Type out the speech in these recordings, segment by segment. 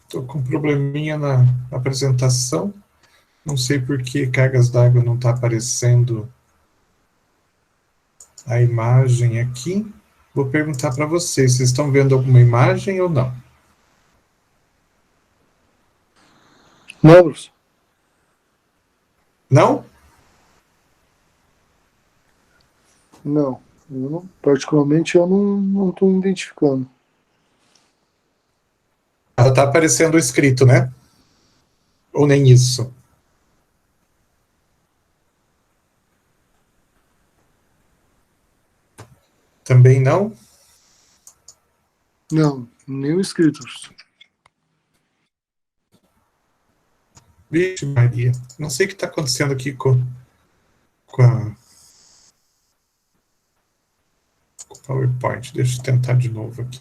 Estou com um probleminha na apresentação. Não sei por que cargas d'água não está aparecendo a imagem aqui. Vou perguntar para vocês, vocês estão vendo alguma imagem ou não? Não, professor. Não? Não. Particularmente eu não estou identificando. Ela está aparecendo escrito, né? Ou nem isso? Também não? Não, nem o escrito, professor. Vixe Maria, não sei o que está acontecendo aqui com o PowerPoint. Deixa eu tentar de novo aqui.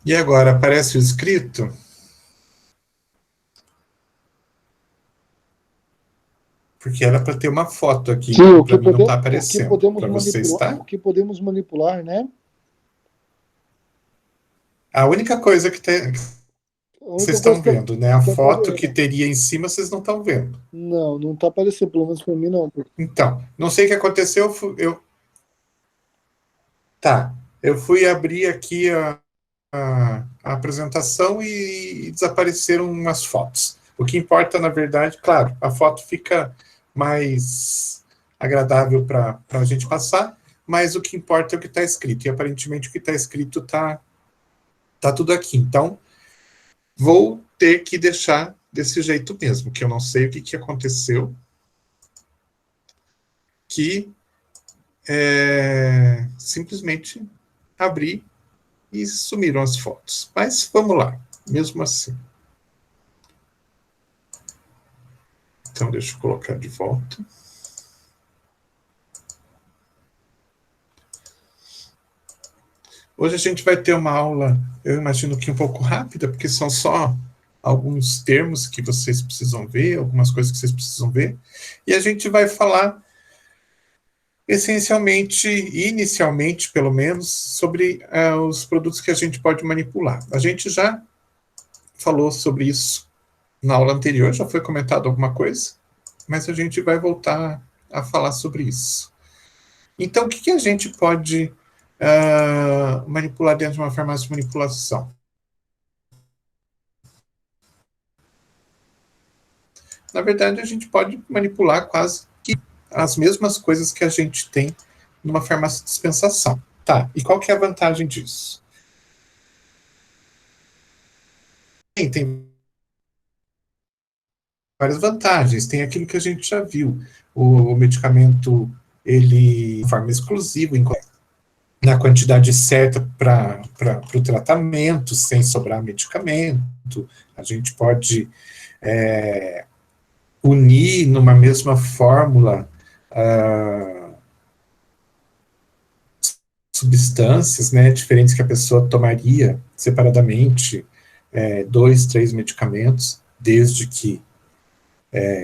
E agora, aparece o escrito? Porque era para ter uma foto aqui, para mim não está aparecendo. Para você está? O que podemos manipular, né? A única coisa que vocês estão vendo, né? A foto que teria em cima, vocês não estão vendo. Não está aparecendo, pelo menos para mim não. Então, não sei o que aconteceu, eu fui abrir aqui a apresentação e desapareceram umas fotos. O que importa, na verdade, claro, a foto fica mais agradável para a gente passar, mas o que importa é o que está escrito, e aparentemente o que está escrito está tudo aqui. Então, vou ter que deixar desse jeito mesmo, que eu não sei o que aconteceu, que simplesmente abri e sumiram as fotos. Mas vamos lá, mesmo assim. Então, deixa eu colocar de volta. Hoje a gente vai ter uma aula, eu imagino que um pouco rápida, porque são só alguns termos que vocês precisam ver, algumas coisas que vocês precisam ver, e a gente vai falar essencialmente, inicialmente, pelo menos, sobre os produtos que a gente pode manipular. A gente já falou sobre isso na aula anterior, já foi comentado alguma coisa, mas a gente vai voltar a falar sobre isso. Então, o que a gente pode manipular dentro de uma farmácia de manipulação? Na verdade, a gente pode manipular quase que as mesmas coisas que a gente tem numa farmácia de dispensação. Tá, e qual que é a vantagem disso? Tem várias vantagens. Tem aquilo que a gente já viu. O medicamento, ele de forma exclusiva, na quantidade certa para o tratamento, sem sobrar medicamento. A gente pode unir numa mesma fórmula substâncias, né, diferentes que a pessoa tomaria separadamente, 2, 3 medicamentos, desde que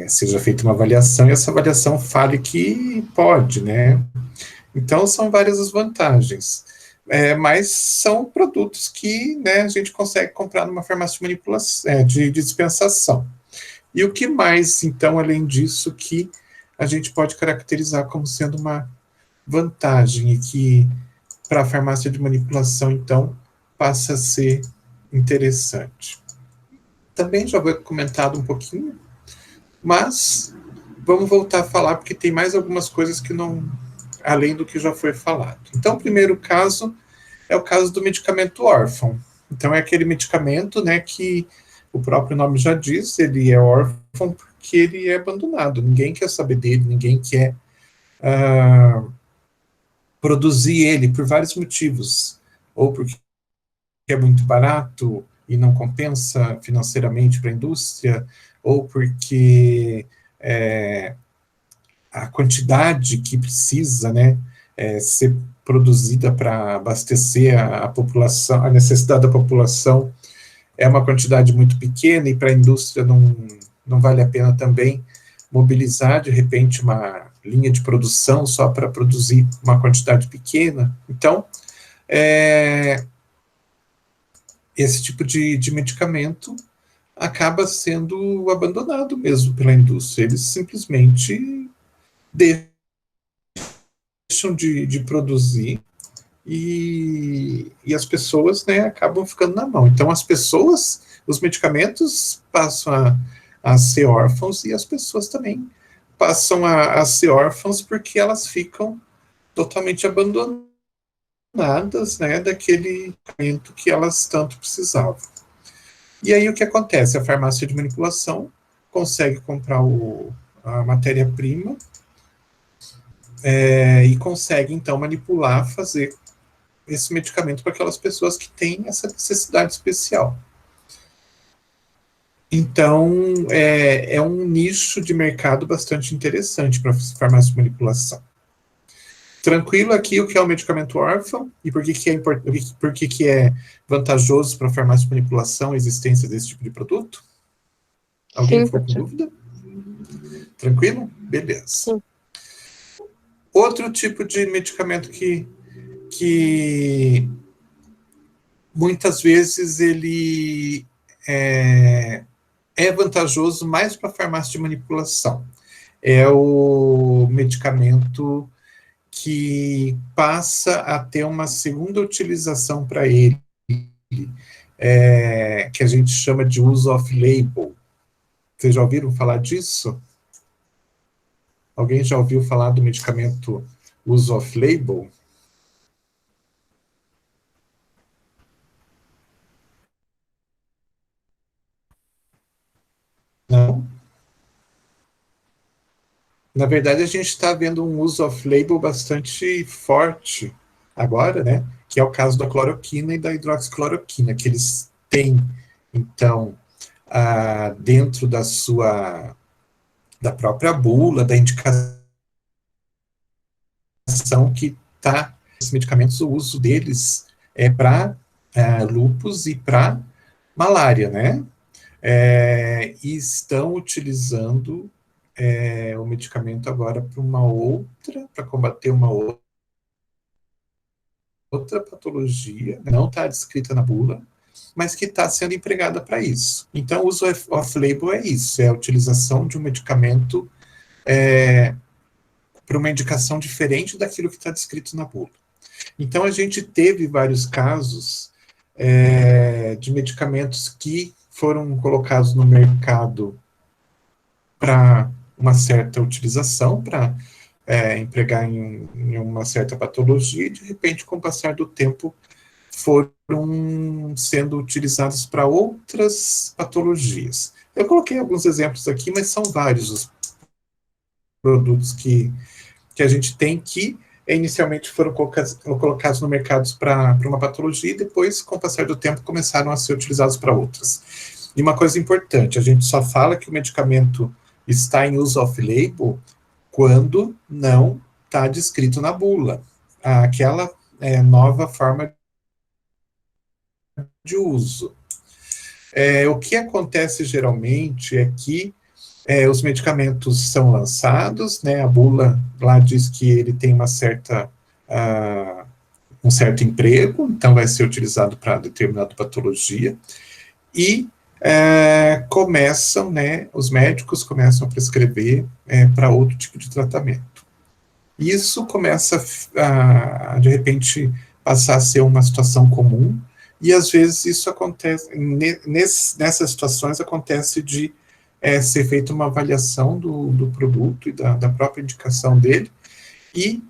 seja feita uma avaliação, e essa avaliação fale que pode, né? Então, são várias as vantagens. Mas são produtos que, né, a gente consegue comprar numa farmácia de manipulação, de dispensação. E o que mais, então, além disso, que a gente pode caracterizar como sendo uma vantagem e que, para a farmácia de manipulação, então, passa a ser interessante. Também já foi comentado um pouquinho, mas vamos voltar a falar, porque tem mais algumas coisas que não, além do que já foi falado. Então, o primeiro caso é o caso do medicamento órfão. Então, é aquele medicamento, né, que o próprio nome já diz, ele é órfão porque ele é abandonado. Ninguém quer saber dele, ninguém quer produzir ele por vários motivos. Ou porque é muito barato e não compensa financeiramente para a indústria, ou porque a quantidade que precisa, né, ser produzida para abastecer a população, a necessidade da população é uma quantidade muito pequena, e para a indústria não vale a pena também mobilizar, de repente, uma linha de produção só para produzir uma quantidade pequena. Então, esse tipo de medicamento acaba sendo abandonado mesmo pela indústria. Eles simplesmente deixam de produzir e as pessoas, né, acabam ficando na mão. Então, as pessoas, os medicamentos passam a ser órfãos e as pessoas também passam a ser órfãos porque elas ficam totalmente abandonadas, né, daquele medicamento que elas tanto precisavam. E aí o que acontece? A farmácia de manipulação consegue comprar a matéria-prima e consegue, então, manipular, fazer esse medicamento para aquelas pessoas que têm essa necessidade especial. Então, é um nicho de mercado bastante interessante para farmácia de manipulação. Tranquilo aqui o que é o medicamento órfão e por que é vantajoso para a farmácia de manipulação a existência desse tipo de produto? Alguém ficou com dúvida? Tranquilo? Beleza. Sim. Outro tipo de medicamento que muitas vezes ele é vantajoso mais para a farmácia de manipulação. É o medicamento que passa a ter uma segunda utilização para ele, que a gente chama de uso off-label. Vocês já ouviram falar disso? Alguém já ouviu falar do medicamento uso off-label? Não? Na verdade, a gente está vendo um uso off-label bastante forte agora, né? Que é o caso da cloroquina e da hidroxicloroquina, que eles têm, então, dentro da própria bula, da indicação que está, esses medicamentos, o uso deles é para lúpus e para malária, né? E estão utilizando o medicamento agora para combater uma outra patologia, não está descrita na bula, mas que está sendo empregada para isso. Então, o uso off-label é isso, é a utilização de um medicamento para uma indicação diferente daquilo que está descrito na bula. Então, a gente teve vários casos de medicamentos que foram colocados no mercado para uma certa utilização, para empregar em uma certa patologia, e de repente, com o passar do tempo, foram sendo utilizados para outras patologias. Eu coloquei alguns exemplos aqui, mas são vários os produtos que a gente tem que inicialmente foram colocados no mercado para uma patologia e depois, com o passar do tempo, começaram a ser utilizados para outras. E uma coisa importante, a gente só fala que o medicamento está em uso off-label quando não está descrito na bula. Aquela nova forma de uso. O que acontece geralmente é que os medicamentos são lançados, né, a bula lá diz que ele tem um certo emprego, então vai ser utilizado para determinada patologia, e os médicos começam a prescrever para outro tipo de tratamento. Isso começa a, de repente, passar a ser uma situação comum, e às vezes isso acontece, nessas situações acontece de ser feita uma avaliação do produto e da própria indicação dele, e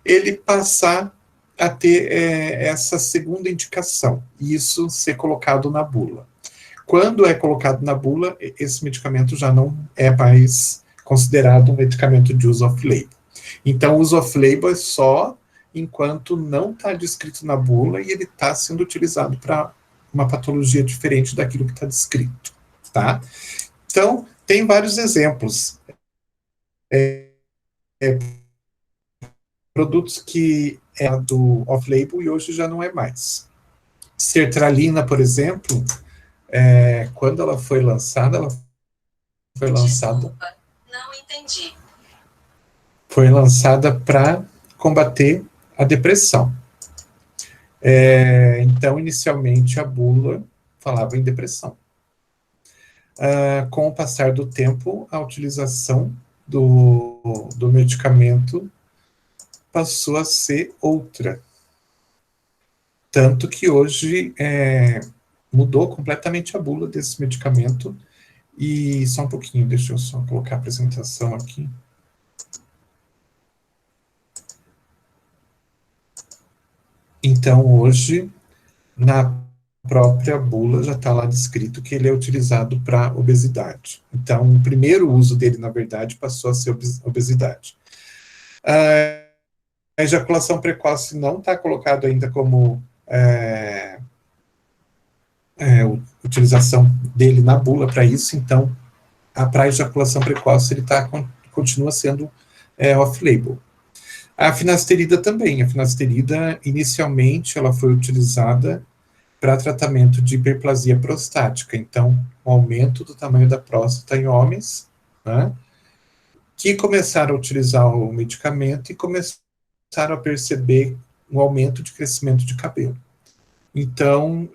ele passar a ter essa segunda indicação, e isso ser colocado na bula. Quando é colocado na bula, esse medicamento já não é mais considerado um medicamento de uso off-label. Então, o uso off-label é só enquanto não está descrito na bula e ele está sendo utilizado para uma patologia diferente daquilo que está descrito, tá? Então, tem vários exemplos. Produtos que do off-label e hoje já não é mais. Sertralina, por exemplo, quando ela foi lançada, Desculpa, Não entendi. Foi lançada para combater a depressão. Então, inicialmente, a bula falava em depressão. Com o passar do tempo, a utilização do medicamento passou a ser outra. Tanto que hoje mudou completamente a bula desse medicamento. E só um pouquinho, deixa eu só colocar a apresentação aqui. Então, hoje, na própria bula já está lá descrito que ele é utilizado para obesidade. Então, o primeiro uso dele, na verdade, passou a ser obesidade. A ejaculação precoce não está colocado ainda como utilização dele na bula para isso, então, para a ejaculação precoce, ele continua sendo off-label. A finasterida também. A finasterida, inicialmente, ela foi utilizada para tratamento de hiperplasia prostática. Então, o aumento do tamanho da próstata em homens, né, que começaram a utilizar o medicamento e começaram a perceber um aumento de crescimento de cabelo. Então,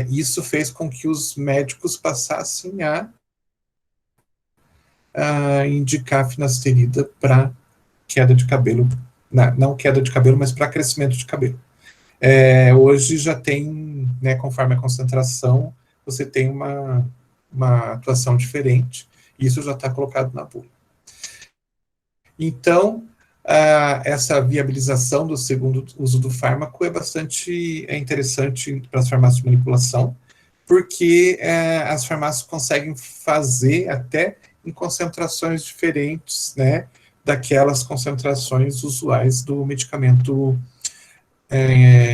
isso fez com que os médicos passassem a indicar a finasterida para queda de cabelo, não queda de cabelo, mas para crescimento de cabelo. Hoje já tem, né, conforme a concentração, você tem uma atuação diferente, e isso já está colocado na bula. Então, essa viabilização do segundo uso do fármaco é bastante interessante para as farmácias de manipulação, porque as farmácias conseguem fazer até em concentrações diferentes, né, daquelas concentrações usuais do medicamento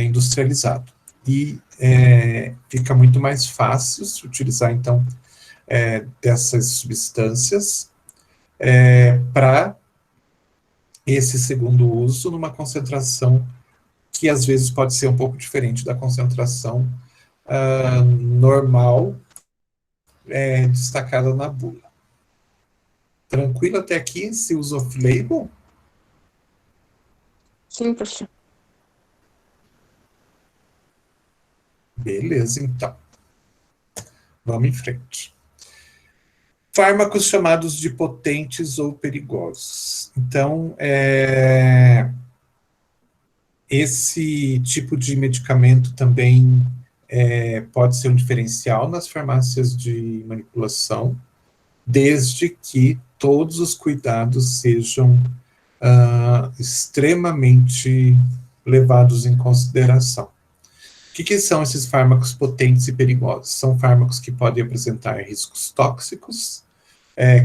industrializado. E fica muito mais fácil se utilizar, então, dessas substâncias para esse segundo uso numa concentração que às vezes pode ser um pouco diferente da concentração normal destacada na bula. Tranquilo até aqui, se usa off-label? Sim, professor. Beleza, então. Vamos em frente. Fármacos chamados de potentes ou perigosos. Então, esse tipo de medicamento também pode ser um diferencial nas farmácias de manipulação, desde que todos os cuidados sejam extremamente levados em consideração. O que são esses fármacos potentes e perigosos? São fármacos que podem apresentar riscos tóxicos,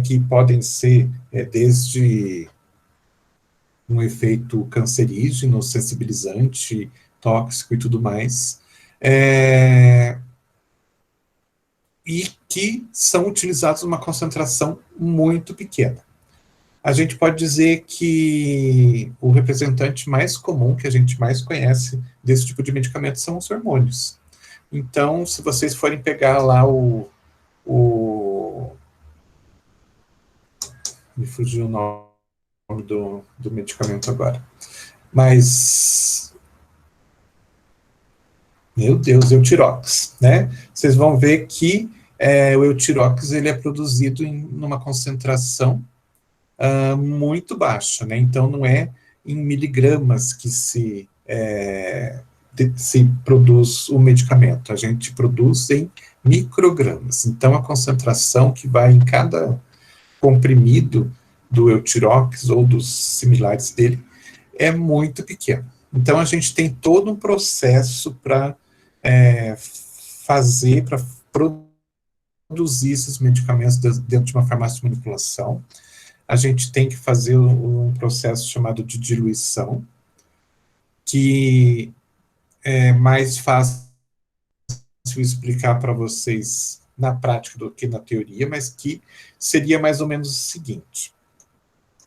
que podem ser desde um efeito cancerígeno, sensibilizante, tóxico e tudo mais, e que são utilizados numa concentração muito pequena. A gente pode dizer que o representante mais comum, que a gente mais conhece desse tipo de medicamento, são os hormônios. Então, se vocês forem pegar lá me fugiu o nome do medicamento agora. Mas, meu Deus, Eutirox, né? Vocês vão ver que o Eutirox, ele é produzido numa concentração muito baixa, né? Então, não é em miligramas que se produz o medicamento, a gente produz em microgramas. Então, a concentração que vai em cada comprimido do Eutirox ou dos similares dele é muito pequena. Então, a gente tem todo um processo para para produzir esses medicamentos dentro de uma farmácia de manipulação. A gente tem que fazer um processo chamado de diluição, que é mais fácil explicar para vocês na prática do que na teoria, mas que seria mais ou menos o seguinte.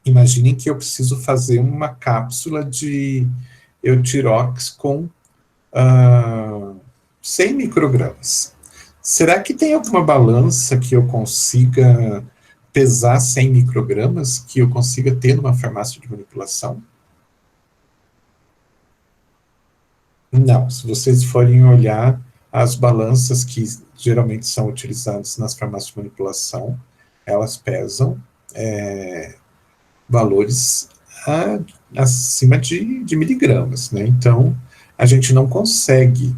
Imaginem que eu preciso fazer uma cápsula de Eutirox com 100 microgramas. Será que tem alguma balança que eu consiga pesar 100 microgramas que eu consiga ter numa farmácia de manipulação? Não, se vocês forem olhar as balanças que geralmente são utilizadas nas farmácias de manipulação, elas pesam valores acima de miligramas, né? Então, a gente não consegue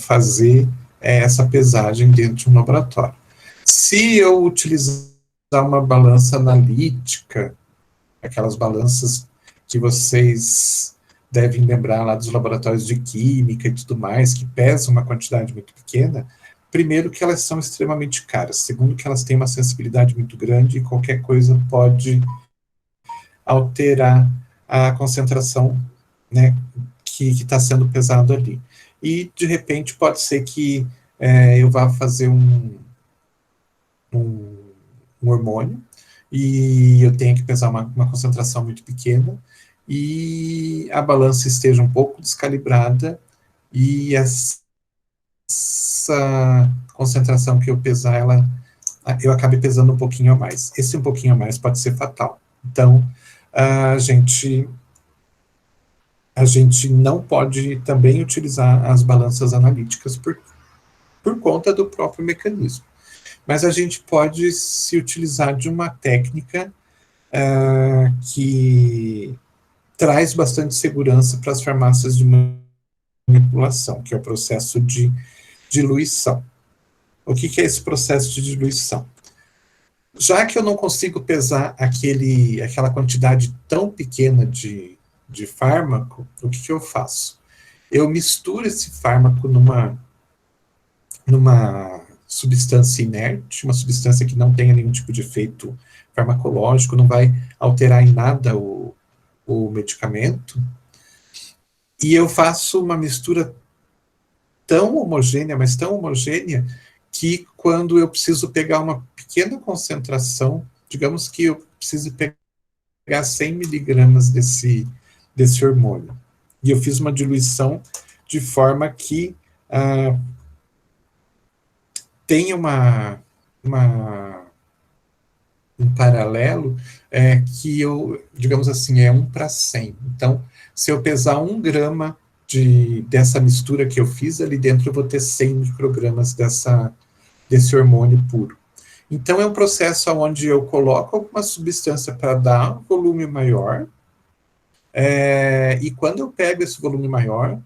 fazer essa pesagem dentro de um laboratório. Se eu utilizar uma balança analítica, aquelas balanças que vocês devem lembrar lá dos laboratórios de química e tudo mais, que pesam uma quantidade muito pequena, primeiro que elas são extremamente caras, segundo que elas têm uma sensibilidade muito grande e qualquer coisa pode alterar a concentração, né, que está sendo pesado ali. E, de repente, pode ser que eu vá fazer um hormônio e eu tenha que pesar uma concentração muito pequena e a balança esteja um pouco descalibrada e essa concentração que eu pesar, eu acabe pesando um pouquinho a mais. Esse um pouquinho a mais pode ser fatal. Então, a gente não pode também utilizar as balanças analíticas por conta do próprio mecanismo. Mas a gente pode se utilizar de uma técnica que traz bastante segurança para as farmácias de manipulação, que é o processo de diluição. O que é esse processo de diluição? Já que eu não consigo pesar aquela quantidade tão pequena de fármaco, o que eu faço? Eu misturo esse fármaco numa substância inerte, uma substância que não tenha nenhum tipo de efeito farmacológico, não vai alterar em nada o medicamento, e eu faço uma mistura tão homogênea, mas tão homogênea, que quando eu preciso pegar uma pequena concentração, digamos que eu preciso pegar 100 miligramas desse hormônio, e eu fiz uma diluição de forma que tem um paralelo que digamos assim, é 1:100. Então, se eu pesar 1 grama dessa mistura que eu fiz, ali dentro eu vou ter 100 microgramas desse hormônio puro. Então, é um processo onde eu coloco alguma substância para dar um volume maior, e quando eu pego esse volume maior,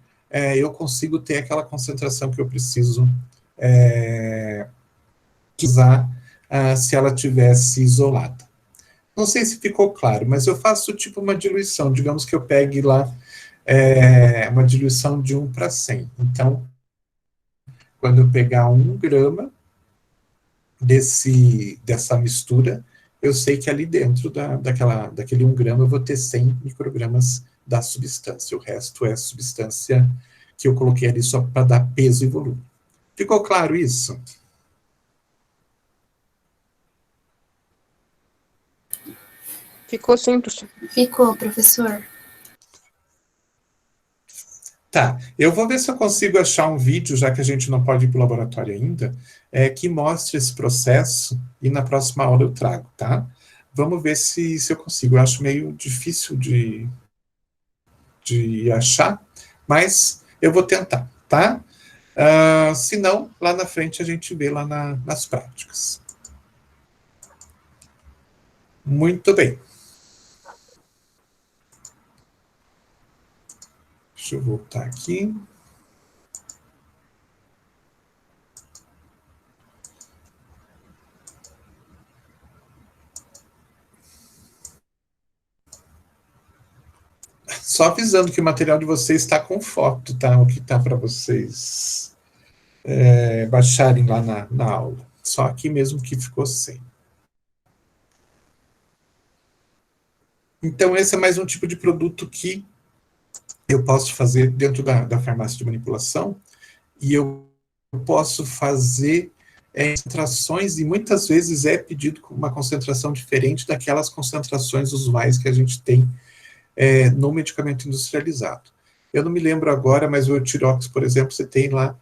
eu consigo ter aquela concentração que eu preciso usar se ela tivesse isolada. Não sei se ficou claro, mas eu faço tipo uma diluição, digamos que eu pegue lá uma diluição de 1:100. Então, quando eu pegar 1 grama dessa mistura, eu sei que ali dentro daquele 1 grama eu vou ter 100 microgramas da substância. O resto é substância que eu coloquei ali só para dar peso e volume. Ficou claro isso? Ficou sim, professor. Ficou, professor. Tá, eu vou ver se eu consigo achar um vídeo, já que a gente não pode ir para o laboratório ainda, que mostre esse processo, e na próxima aula eu trago, tá? Vamos ver se eu consigo. Eu acho meio difícil de achar, mas eu vou tentar, tá? Se não, lá na frente a gente vê lá nas práticas. Muito bem. Deixa eu voltar aqui. Só avisando que o material de vocês está com foto, tá? O que está para vocês baixarem lá na aula. Só aqui mesmo que ficou sem. Então, esse é mais um tipo de produto que eu posso fazer dentro da farmácia de manipulação, e eu posso fazer concentrações, e muitas vezes é pedido uma concentração diferente daquelas concentrações usuais que a gente tem no medicamento industrializado. Eu não me lembro agora, mas o Eutirox, por exemplo, você tem lá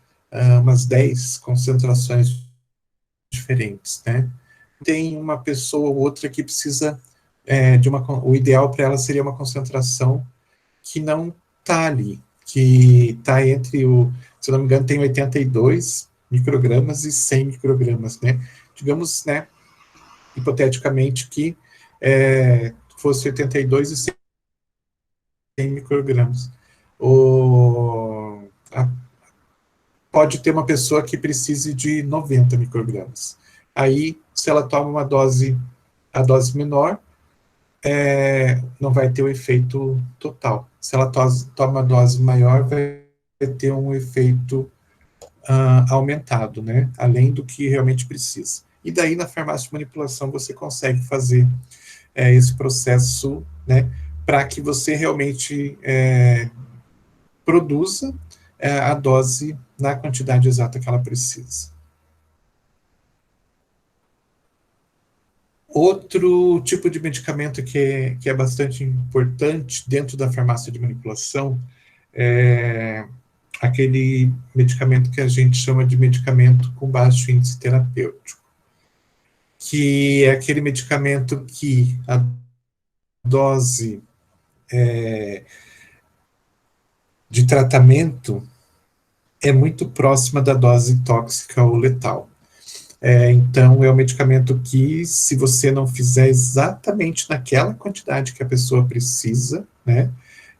umas 10 concentrações diferentes, né? tem uma pessoa ou outra que precisa o ideal para ela seria uma concentração que não está ali, que está entre se eu não me engano, tem 82 microgramas e 100 microgramas, né? Digamos, né, hipoteticamente que fosse 82 e 100 microgramas. Pode ter uma pessoa que precise de 90 microgramas. Aí, se ela toma a dose menor, não vai ter o efeito total. Se ela toma a dose maior, vai ter um efeito aumentado, né? Além do que realmente precisa. E daí, na farmácia de manipulação, você consegue fazer esse processo, né? Para que você realmente produza a dose na quantidade exata que ela precisa. Outro tipo de medicamento que é bastante importante dentro da farmácia de manipulação é aquele medicamento que a gente chama de medicamento com baixo índice terapêutico, que é aquele medicamento que a dose de tratamento é muito próxima da dose tóxica ou letal. Então, é um medicamento que, se você não fizer exatamente naquela quantidade que a pessoa precisa, né,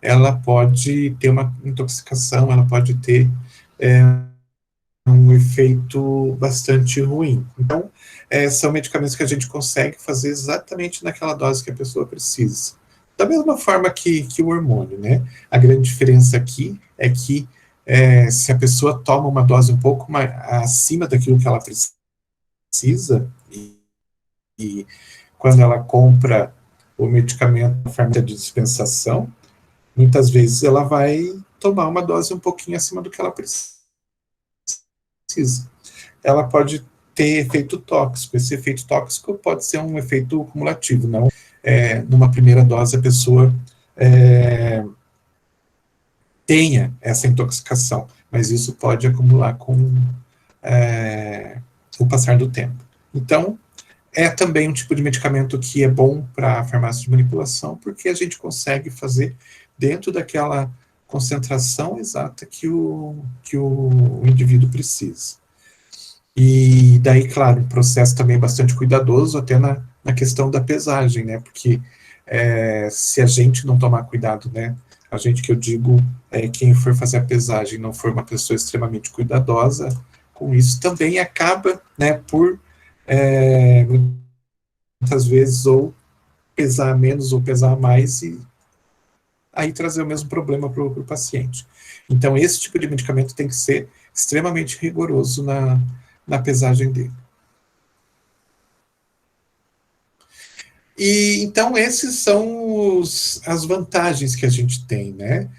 ela pode ter uma intoxicação, ela pode ter um efeito bastante ruim. Então, são medicamentos que a gente consegue fazer exatamente naquela dose que a pessoa precisa. Da mesma forma que o hormônio, né? A grande diferença aqui é que se a pessoa toma uma dose um pouco mais acima daquilo que ela precisa, e quando ela compra o medicamento na farmácia de dispensação, muitas vezes ela vai tomar uma dose um pouquinho acima do que ela precisa. Ela pode ter efeito tóxico. Esse efeito tóxico pode ser um efeito cumulativo, não numa primeira dose a pessoa tenha essa intoxicação, mas isso pode acumular com o passar do tempo. Então, é também um tipo de medicamento que é bom para a farmácia de manipulação, porque a gente consegue fazer dentro daquela concentração exata que o indivíduo precisa. E daí, claro, um processo também bastante cuidadoso, até na questão da pesagem, né, porque se a gente não tomar cuidado, né, a gente que eu digo, quem for fazer a pesagem não for uma pessoa extremamente cuidadosa com isso, também acaba, né, por muitas vezes ou pesar menos ou pesar mais e aí trazer o mesmo problema para o paciente. Então, esse tipo de medicamento tem que ser extremamente rigoroso na pesagem dele. E, então, esses são as vantagens que a gente tem, né?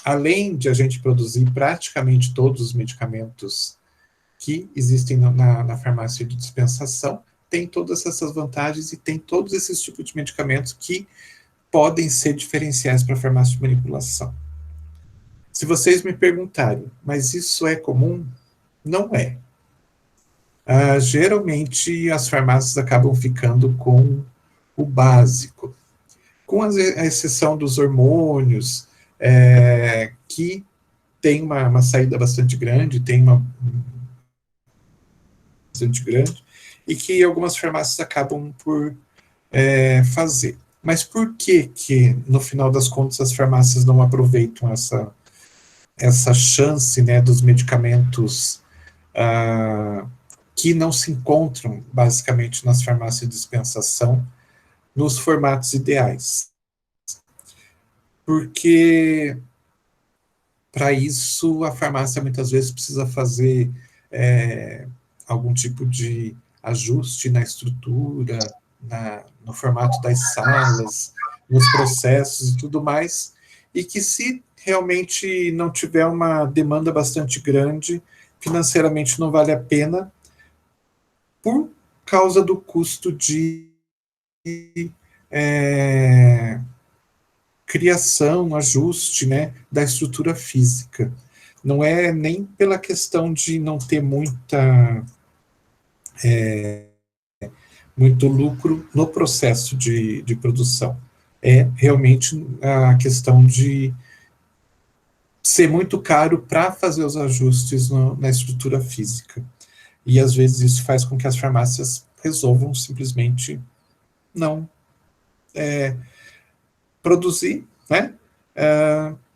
Além de a gente produzir praticamente todos os medicamentos que existem na farmácia de dispensação, tem todas essas vantagens e tem todos esses tipos de medicamentos que podem ser diferenciais para a farmácia de manipulação. Se vocês me perguntarem, mas isso é comum? Não é. Geralmente as farmácias acabam ficando com o básico, com a exceção dos hormônios, que tem uma saída bastante grande, bastante grande, e que algumas farmácias acabam por fazer. Mas por que, no final das contas, as farmácias não aproveitam essa chance, né, dos medicamentos que não se encontram, basicamente, nas farmácias de dispensação, nos formatos ideais? Porque, para isso, a farmácia muitas vezes precisa fazer algum tipo de ajuste na estrutura, no formato das salas, nos processos e tudo mais, e que se realmente não tiver uma demanda bastante grande, financeiramente não vale a pena, por causa do custo de criação, ajuste, né, da estrutura física. Não é nem pela questão de não ter muita muito lucro no processo de produção. É realmente a questão de ser muito caro para fazer os ajustes na estrutura física. E às vezes isso faz com que as farmácias resolvam simplesmente não produzir, né?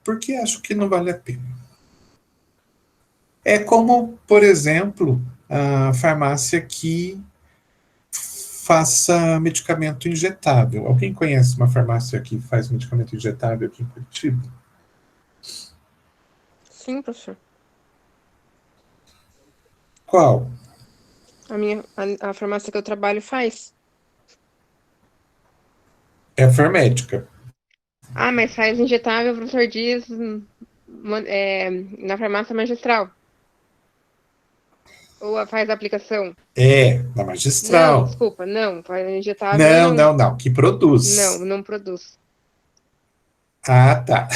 Porque acho que não vale a pena. É como, por exemplo, a farmácia que faça medicamento injetável. Alguém conhece uma farmácia que faz medicamento injetável aqui em Curitiba? Sim, professor. Qual? A farmácia que eu trabalho faz. É a Fermédica. Ah, mas faz injetável, o professor diz, na farmácia magistral. Ou faz a aplicação. É, na Não, Magistral. desculpa, não. Faz injetável, Não, não. não, não, que produz. Não produz. Ah, tá.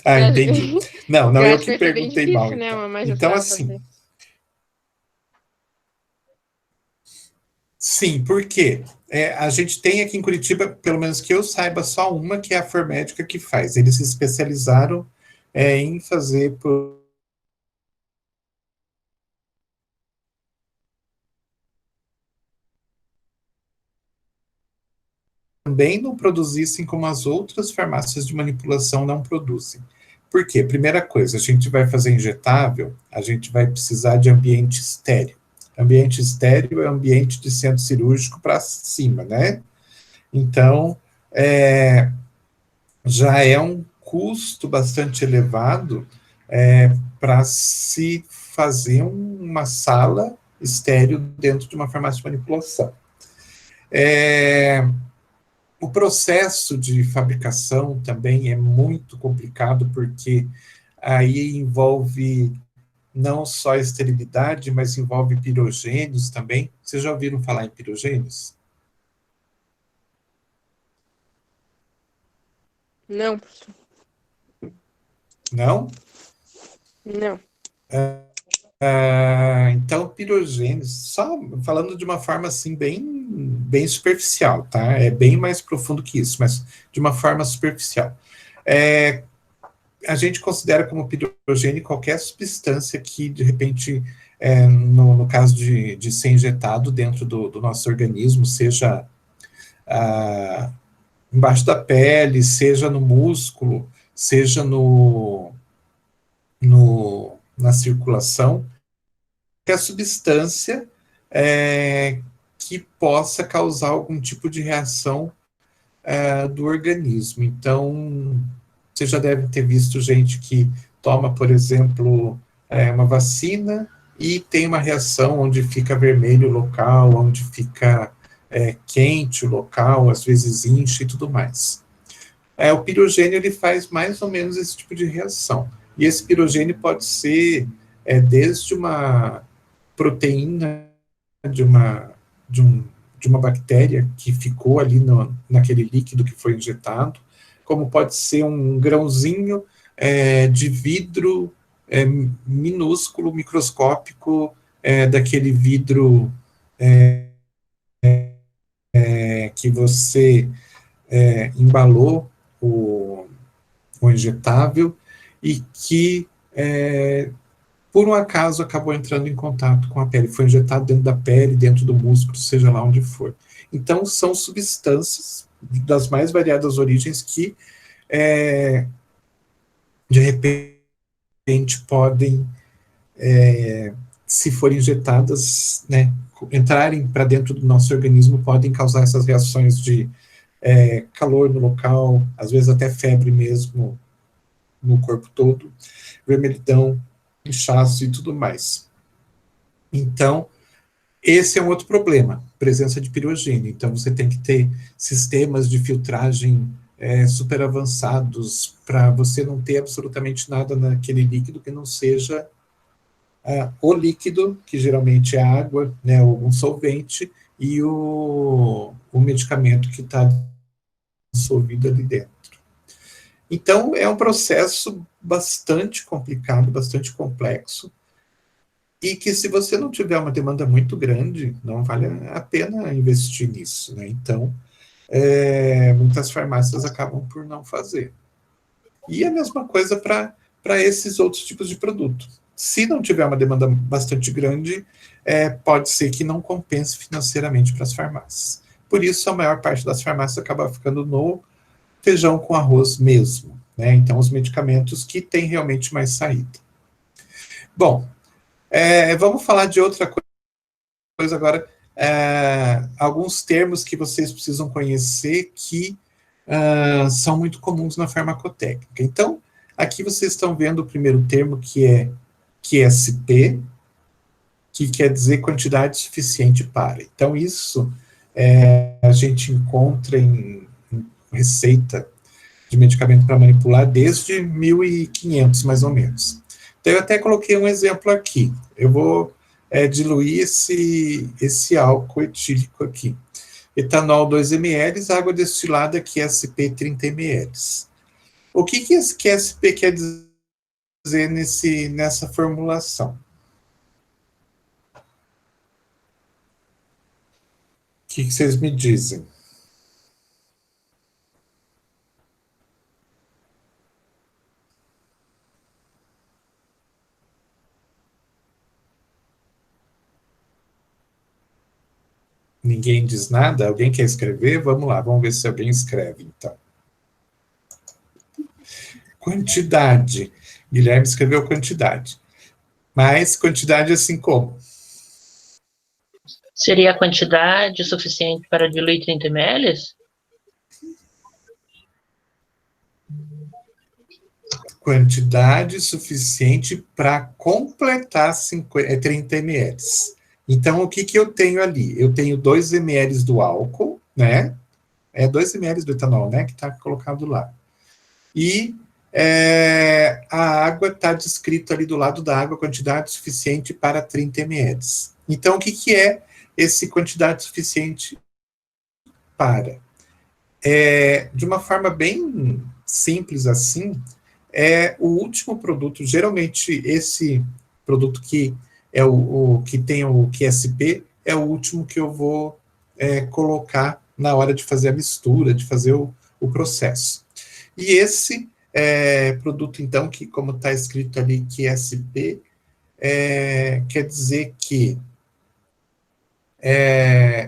Ah, Eu acho entendi. Não, não, eu eu acho que que vai ser bem perguntei mal, difícil, né, então. uma Então, magistral assim, fazer. sim, por quê? A gente tem aqui em Curitiba, pelo menos que eu saiba, só uma que é a Fermédica que faz. Eles se especializaram em fazer também não produzissem como as outras farmácias de manipulação não produzem. Por quê? Primeira coisa, a gente vai fazer injetável, a gente vai precisar de ambiente estéreo. Ambiente estéreo é ambiente de centro cirúrgico para cima, né? Então, já é um custo bastante elevado para se fazer uma sala estéreo dentro de uma farmácia de manipulação. O processo de fabricação também é muito complicado, porque aí envolve não só esterilidade, mas envolve pirogênios também. Vocês já ouviram falar em pirogênios? Não, professor. Não? Não. Então, pirogênios, só falando de uma forma assim bem superficial, tá? É bem mais profundo que isso, mas de uma forma superficial. A gente considera como pirogênio qualquer substância que, de repente, no caso de ser injetado dentro do nosso organismo, seja embaixo da pele, seja no músculo, seja na circulação, que a substância que possa causar algum tipo de reação do organismo. Então, você já deve ter visto gente que toma, por exemplo, uma vacina e tem uma reação onde fica vermelho o local, onde fica quente o local, às vezes incha e tudo mais. O pirogênio ele faz mais ou menos esse tipo de reação. E esse pirogênio pode ser desde uma proteína de uma, de, um, de uma bactéria que ficou ali naquele líquido que foi injetado, como pode ser um grãozinho de vidro minúsculo, microscópico, daquele vidro que você embalou o injetável e que por um acaso acabou entrando em contato com a pele, foi injetado dentro da pele, dentro do músculo, seja lá onde for. Então, são substâncias das mais variadas origens que, de repente, podem, se forem injetadas, né, entrarem para dentro do nosso organismo, podem causar essas reações de calor no local, às vezes até febre mesmo no corpo todo, vermelhidão, inchaço e tudo mais. Então, esse é um outro problema, presença de pirogênio. Então, você tem que ter sistemas de filtragem super avançados para você não ter absolutamente nada naquele líquido que não seja o líquido, que geralmente é água, né, ou um solvente, e o medicamento que está dissolvido ali dentro. Então, é um processo bastante complicado, bastante complexo, e que se você não tiver uma demanda muito grande, não vale a pena investir nisso, né? Então, muitas farmácias acabam por não fazer. E a mesma coisa para esses outros tipos de produto. Se não tiver uma demanda bastante grande, pode ser que não compense financeiramente para as farmácias. Por isso, a maior parte das farmácias acaba ficando no feijão com arroz mesmo, né? Então, os medicamentos que têm realmente mais saída. Bom, vamos falar de outra coisa agora. Alguns termos que vocês precisam conhecer que são muito comuns na farmacotécnica. Então, aqui vocês estão vendo o primeiro termo, que é QSP, que quer dizer quantidade suficiente para. Então, isso a gente encontra em receita de medicamento para manipular desde 1500, mais ou menos. Então, eu até coloquei um exemplo aqui. Eu vou diluir esse álcool etílico aqui. Etanol 2 ml, água destilada QSP 30 ml. O que esse QSP quer dizer nessa formulação? O que vocês me dizem? Ninguém diz nada? Alguém quer escrever? Vamos lá, vamos ver se alguém escreve, então. Quantidade. Guilherme escreveu quantidade. Mas quantidade assim como? Seria a quantidade suficiente para diluir 30 ml? Quantidade suficiente para completar 30 ml. Então, o que eu tenho ali? Eu tenho 2 ml do álcool, né? 2 ml do etanol, né? Que está colocado lá. E a água está descrito ali do lado da água, quantidade suficiente para 30 ml. Então, o que é esse quantidade suficiente para? De uma forma bem simples assim, o último produto, geralmente esse produto que é o que tem o QSP, é o último que eu vou colocar na hora de fazer a mistura, de fazer o processo. E esse produto, então, que como está escrito ali QSP, quer dizer que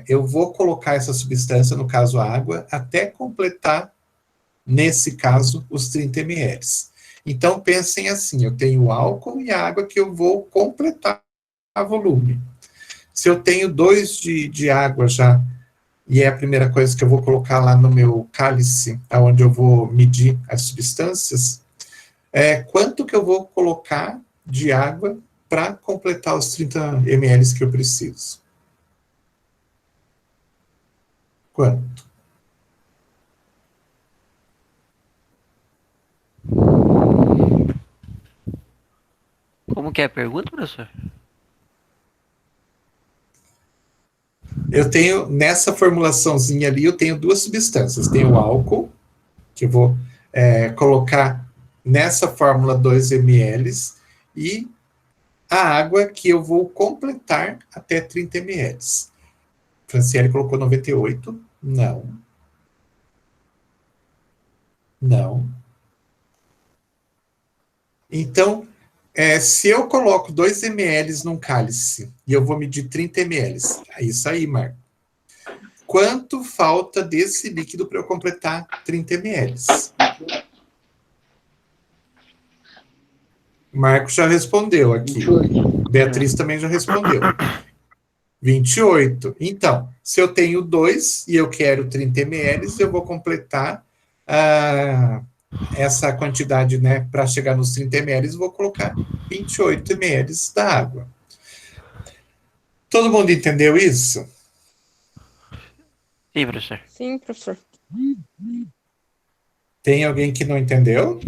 eu vou colocar essa substância, no caso a água, até completar, nesse caso, os 30 ml. Então, pensem assim, eu tenho o álcool e a água que eu vou completar a volume. Se eu tenho 2 de água já, e é a primeira coisa que eu vou colocar lá no meu cálice, onde eu vou medir as substâncias, quanto que eu vou colocar de água para completar os 30 ml que eu preciso? Quanto? Como que é a pergunta, professor? Eu tenho, nessa formulaçãozinha ali, eu tenho 2 substâncias. Tenho o álcool, que eu vou colocar nessa fórmula 2 ml, e a água que eu vou completar até 30 ml. Franciele colocou 98. Não. Não. Então, se eu coloco 2 ml num cálice e eu vou medir 30 ml, é isso aí, Marco. Quanto falta desse líquido para eu completar 30 ml? Marco já respondeu aqui. 28. Beatriz também já respondeu. 28. Então, se eu tenho 2 e eu quero 30 ml, eu vou completar essa quantidade, né, para chegar nos 30 ml, vou colocar 28 ml da água. Todo mundo entendeu isso? Sim, professor. Sim, professor. Tem alguém que não entendeu?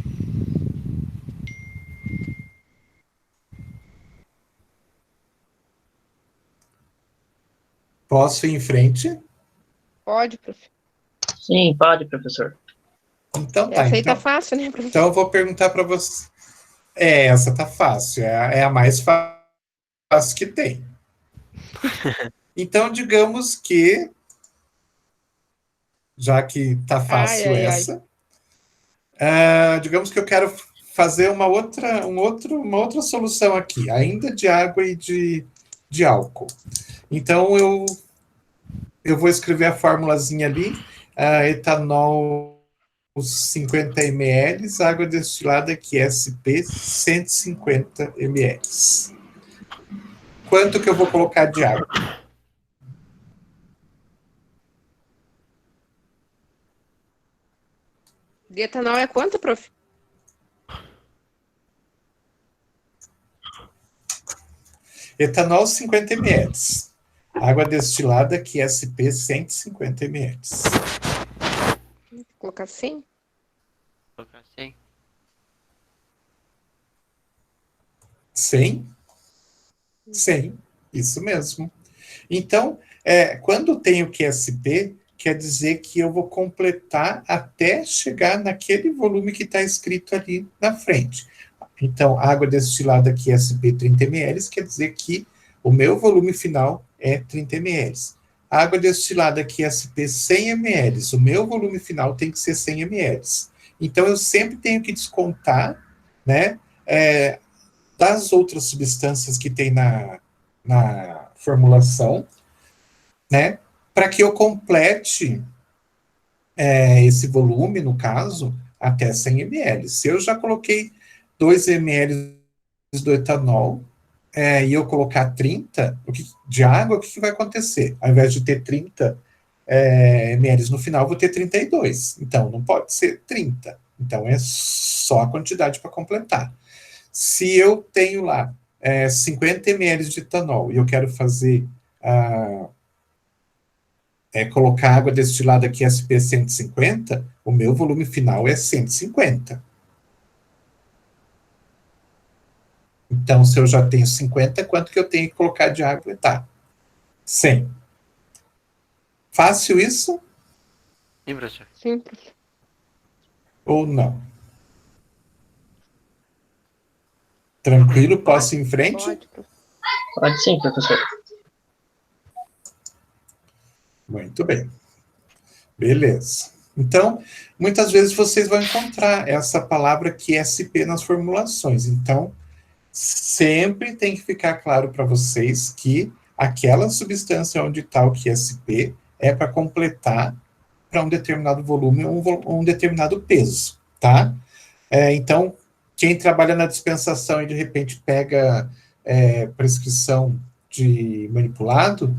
Posso ir em frente? Pode, professor. Sim, pode, professor. Então tá. Essa aí tá Então, fácil, né, professor? então eu vou perguntar para você. Essa tá fácil. É a mais fácil Acho que tem. Então, digamos que, já que tá fácil Ai. essa, digamos que eu quero fazer uma outra solução aqui, ainda de água e de álcool. Então, eu vou escrever a formulazinha ali, etanol 50 ml, água destilada QSP 150 ml. Quanto que eu vou colocar de água? De etanol é quanto, prof? Etanol 50 ml. Água destilada QSP 150 ml. Vou colocar 100? Vou colocar assim. 100? 100, isso mesmo. Então, quando tem o QSP, quer dizer que eu vou completar até chegar naquele volume que está escrito ali na frente. Então, água destilada QSP 30 ml, quer dizer que o meu volume final é 30 ml. Água destilada QSP 100 ml, o meu volume final tem que ser 100 ml. Então, eu sempre tenho que descontar, né, das outras substâncias que tem na formulação, né, para que eu complete esse volume, no caso, até 100 ml. Se eu já coloquei 2 ml do etanol e eu colocar 30 de água, o que vai acontecer? Ao invés de ter 30 ml no final, vou ter 32. Então, não pode ser 30. Então, é só a quantidade para completar. Se eu tenho lá 50 ml de etanol e eu quero fazer colocar água destilada QSP 150, o meu volume final é 150. Então, se eu já tenho 50, quanto que eu tenho que colocar de água? Tá. 100. Fácil isso? Sim, professor. Sim, prof. Ou não? Tranquilo? Posso ir em frente? Pode, prof. Pode sim, professor. Muito bem. Beleza. Então, muitas vezes vocês vão encontrar essa palavra QSP nas formulações. Então, sempre tem que ficar claro para vocês que aquela substância onde está o QSP é para completar para um determinado volume ou um determinado peso, tá? Então, quem trabalha na dispensação e de repente pega prescrição de manipulado,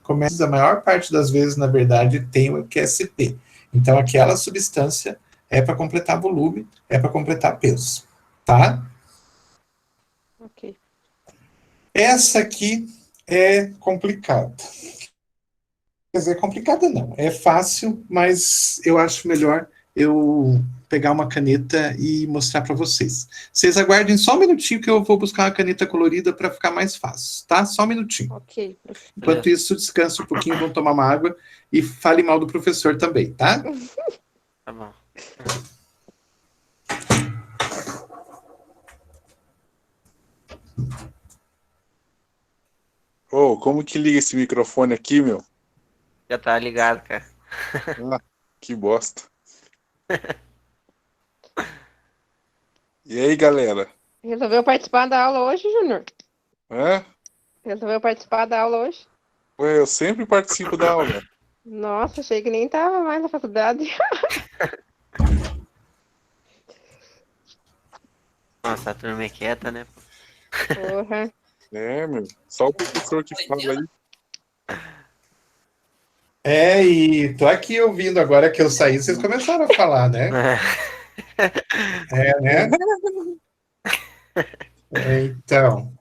começa a maior parte das vezes, na verdade, tem o QSP. Então, aquela substância é para completar volume, é para completar peso, tá? Ok. Essa aqui é complicada. Quer dizer, complicada não, é fácil, mas eu acho melhor eu pegar uma caneta e mostrar para vocês. Vocês aguardem só um minutinho que eu vou buscar uma caneta colorida para ficar mais fácil, tá? Só um minutinho. Ok, prof. Enquanto isso, descanse um pouquinho, vão tomar uma água e fale mal do professor também, tá? Tá bom. Ô, como que liga esse microfone aqui, meu? Já tá ligado, cara. Ah, que bosta. E aí, galera? Resolveu participar da aula hoje, Júnior? Hã? Resolveu participar da aula hoje? Ué, eu sempre participo da aula. Nossa, achei que nem tava mais na faculdade. Nossa, a turma é quieta, né? Porra. É, meu. Só o professor que fala aí. E tô aqui ouvindo agora que eu saí, vocês começaram a falar, né? Né? Então.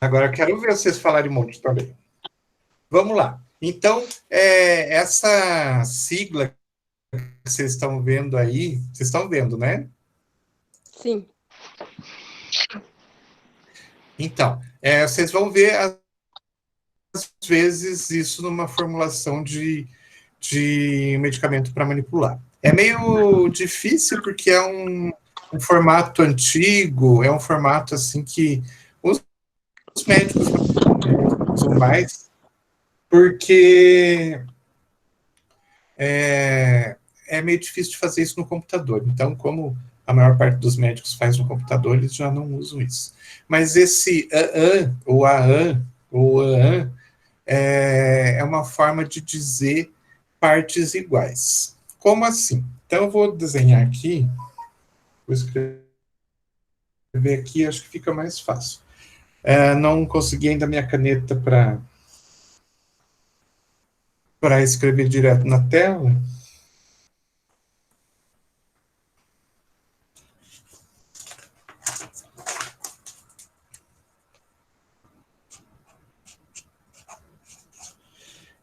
Agora eu quero ver vocês falarem muito também. Vamos lá. Então, essa sigla que vocês estão vendo aí, vocês estão vendo, né? Sim. Então, vocês vão ver, às vezes, isso numa formulação de medicamento para manipular. É meio difícil porque é um formato antigo, é um formato assim que os médicos não usam mais, porque é meio difícil de fazer isso no computador. Então, como a maior parte dos médicos faz no computador, eles já não usam isso. Mas esse AAN, ou AAN, ou AAN, é uma forma de dizer partes iguais. Como assim? Então, eu vou desenhar aqui, vou escrever aqui, acho que fica mais fácil. Não consegui ainda minha caneta para escrever direto na tela.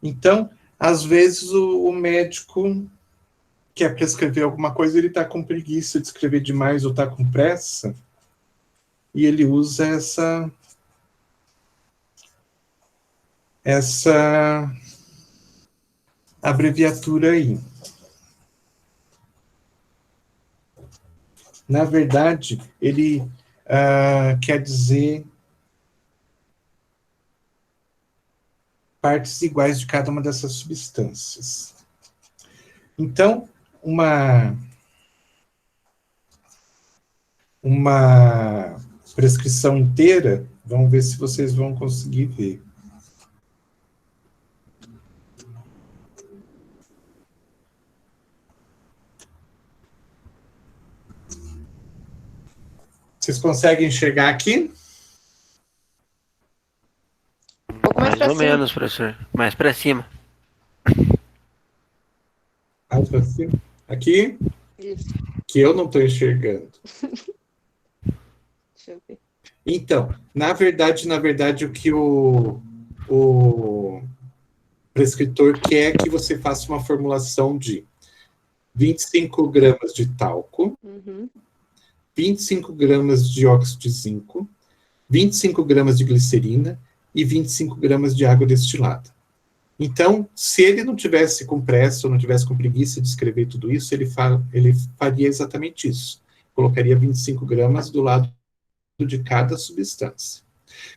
Então, às vezes, o médico quer prescrever alguma coisa, ele está com preguiça de escrever demais ou está com pressa, e ele usa essa abreviatura aí. Na verdade, ele quer dizer partes iguais de cada uma dessas substâncias. Então, uma prescrição inteira, vamos ver se vocês vão conseguir ver. Vocês conseguem enxergar aqui? Um pouco mais Mais pra ou cima. menos, professor. Mais para cima. Mais para cima? Aqui? Isso. Que eu não estou enxergando. Deixa eu ver. Então, na verdade, o que o prescritor quer que você faça uma formulação de 25 gramas de talco, 25 gramas de óxido de zinco, 25 gramas de glicerina e 25 gramas de água destilada. Então, se ele não tivesse com pressa ou não tivesse com preguiça de escrever tudo isso, ele faria exatamente isso. Colocaria 25 gramas do lado de cada substância.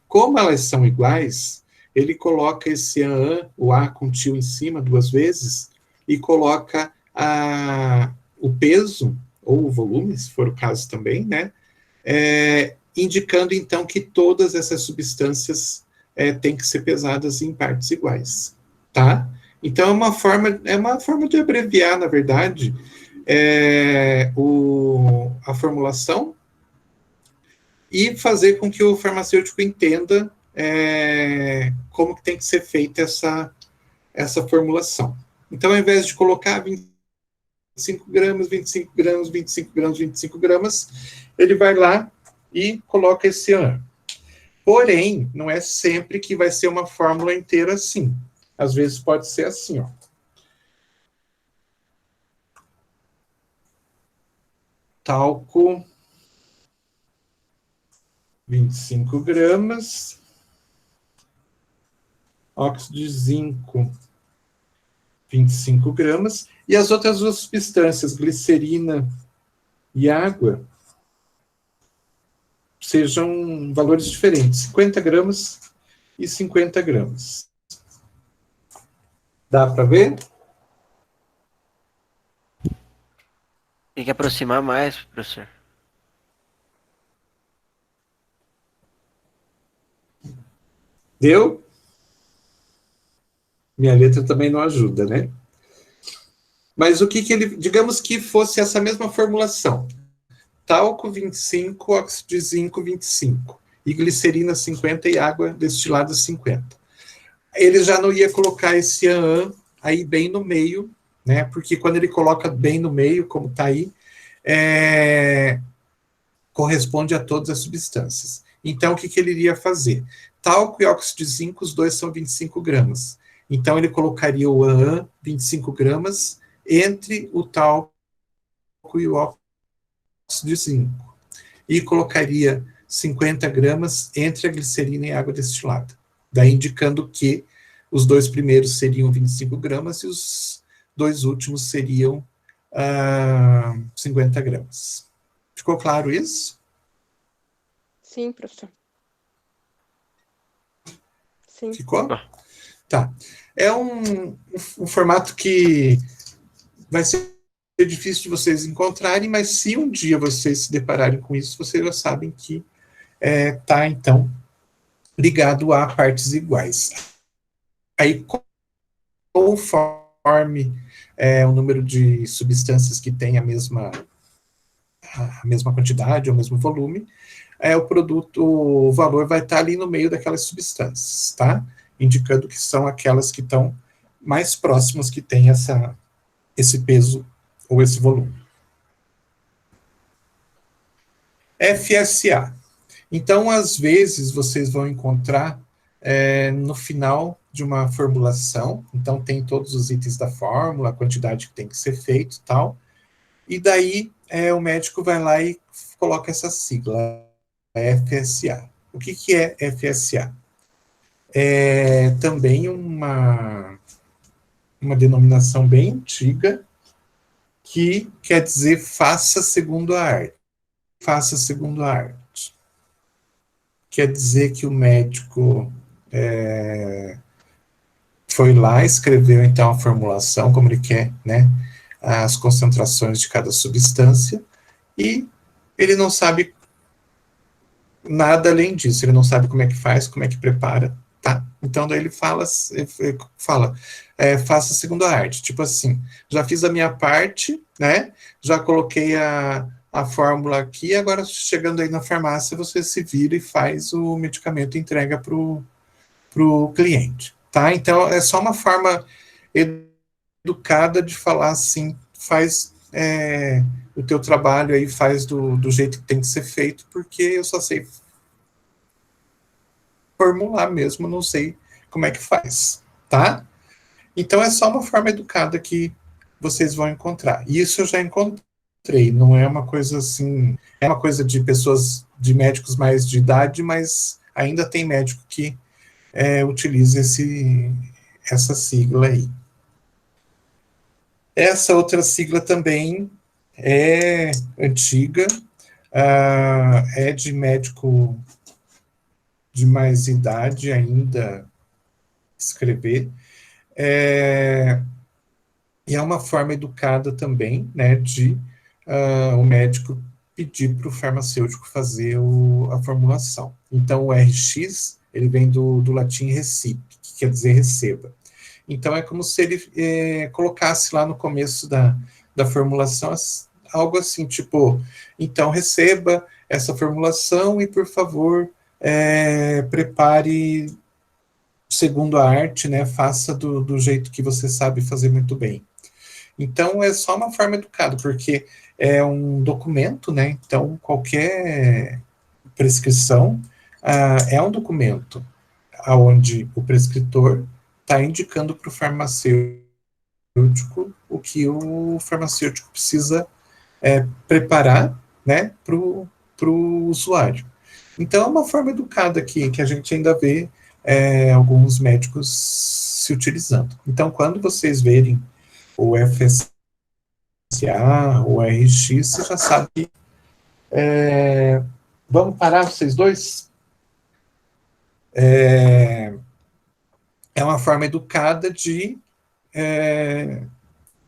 Como elas são iguais, ele coloca esse AAN, o A com tio em cima 2 vezes, e coloca o peso, ou o volume, se for o caso também, né? Indicando, então, que todas essas substâncias têm que ser pesadas em partes iguais. Tá? Então, é uma forma de abreviar, na verdade, a formulação e fazer com que o farmacêutico entenda como que tem que ser feita essa formulação. Então, ao invés de colocar 25 gramas, 25 gramas, 25 gramas, 25 gramas, ele vai lá e coloca esse AN. Porém, não é sempre que vai ser uma fórmula inteira assim. Às vezes pode ser assim, ó. Talco, 25 gramas. Óxido de zinco, 25 gramas. E as outras duas substâncias, glicerina e água, sejam valores diferentes, 50 gramas e 50 gramas. Dá para ver? Tem que aproximar mais, professor. Deu? Minha letra também não ajuda, né? Mas o que ele... Digamos que fosse essa mesma formulação. Talco 25, óxido de zinco 25. E glicerina 50 e água destilada 50. Ele já não ia colocar esse AN aí bem no meio, né? Porque quando ele coloca bem no meio, como está aí, corresponde a todas as substâncias. Então, o que ele iria fazer? Talco e óxido de zinco, os dois são 25 gramas. Então, ele colocaria o AN, 25 gramas, entre o talco e o óxido de zinco. E colocaria 50 gramas entre a glicerina e a água destilada. Daí indicando que os dois primeiros seriam 25 gramas e os dois últimos seriam 50 gramas. Ficou claro isso? Sim, professor. Sim. Ficou? Tá. É um formato que vai ser difícil de vocês encontrarem, mas se um dia vocês se depararem com isso, vocês já sabem que está, então, ligado a partes iguais. Aí, conforme o número de substâncias que tem a mesma quantidade, o mesmo volume, o valor vai estar ali no meio daquelas substâncias, tá? Indicando que são aquelas que estão mais próximas, que têm esse peso ou esse volume. FSA. Então, às vezes, vocês vão encontrar no final de uma formulação, então tem todos os itens da fórmula, a quantidade que tem que ser feito e tal, e daí o médico vai lá e coloca essa sigla, FSA. O que é FSA? É também uma denominação bem antiga, que quer dizer faça segundo a arte. Faça segundo a arte. Quer dizer que o médico foi lá, escreveu então a formulação, como ele quer, né, as concentrações de cada substância, e ele não sabe nada além disso, ele não sabe como é que faz, como é que prepara, tá? Então daí ele fala faça segundo a arte, tipo assim, já fiz a minha parte, né, já coloquei a fórmula aqui, agora chegando aí na farmácia, você se vira e faz o medicamento e entrega pro cliente, tá? Então é só uma forma educada de falar assim, faz o teu trabalho aí, faz do jeito que tem que ser feito, porque eu só sei formular mesmo, não sei como é que faz, tá? Então é só uma forma educada que vocês vão encontrar. E isso eu já encontrei, não é uma coisa assim, é uma coisa de pessoas, de médicos mais de idade, mas ainda tem médico que utiliza essa sigla aí. Essa outra sigla também é antiga, é de médico de mais idade ainda escrever, e é uma forma educada também, né, de o médico pedir para o farmacêutico fazer a formulação. Então, o RX, ele vem do latim recip, que quer dizer receba. Então, é como se ele colocasse lá no começo da formulação algo assim, tipo, então receba essa formulação e, por favor, prepare segundo a arte, né, faça do jeito que você sabe fazer muito bem. Então, é só uma forma educada, porque é um documento, né, então qualquer prescrição é um documento onde o prescritor está indicando para o farmacêutico o que o farmacêutico precisa preparar, né, para o usuário. Então, é uma forma educada que a gente ainda vê alguns médicos se utilizando. Então, quando vocês verem o FSA, o RX, você já sabe que vamos parar vocês dois? É uma forma educada de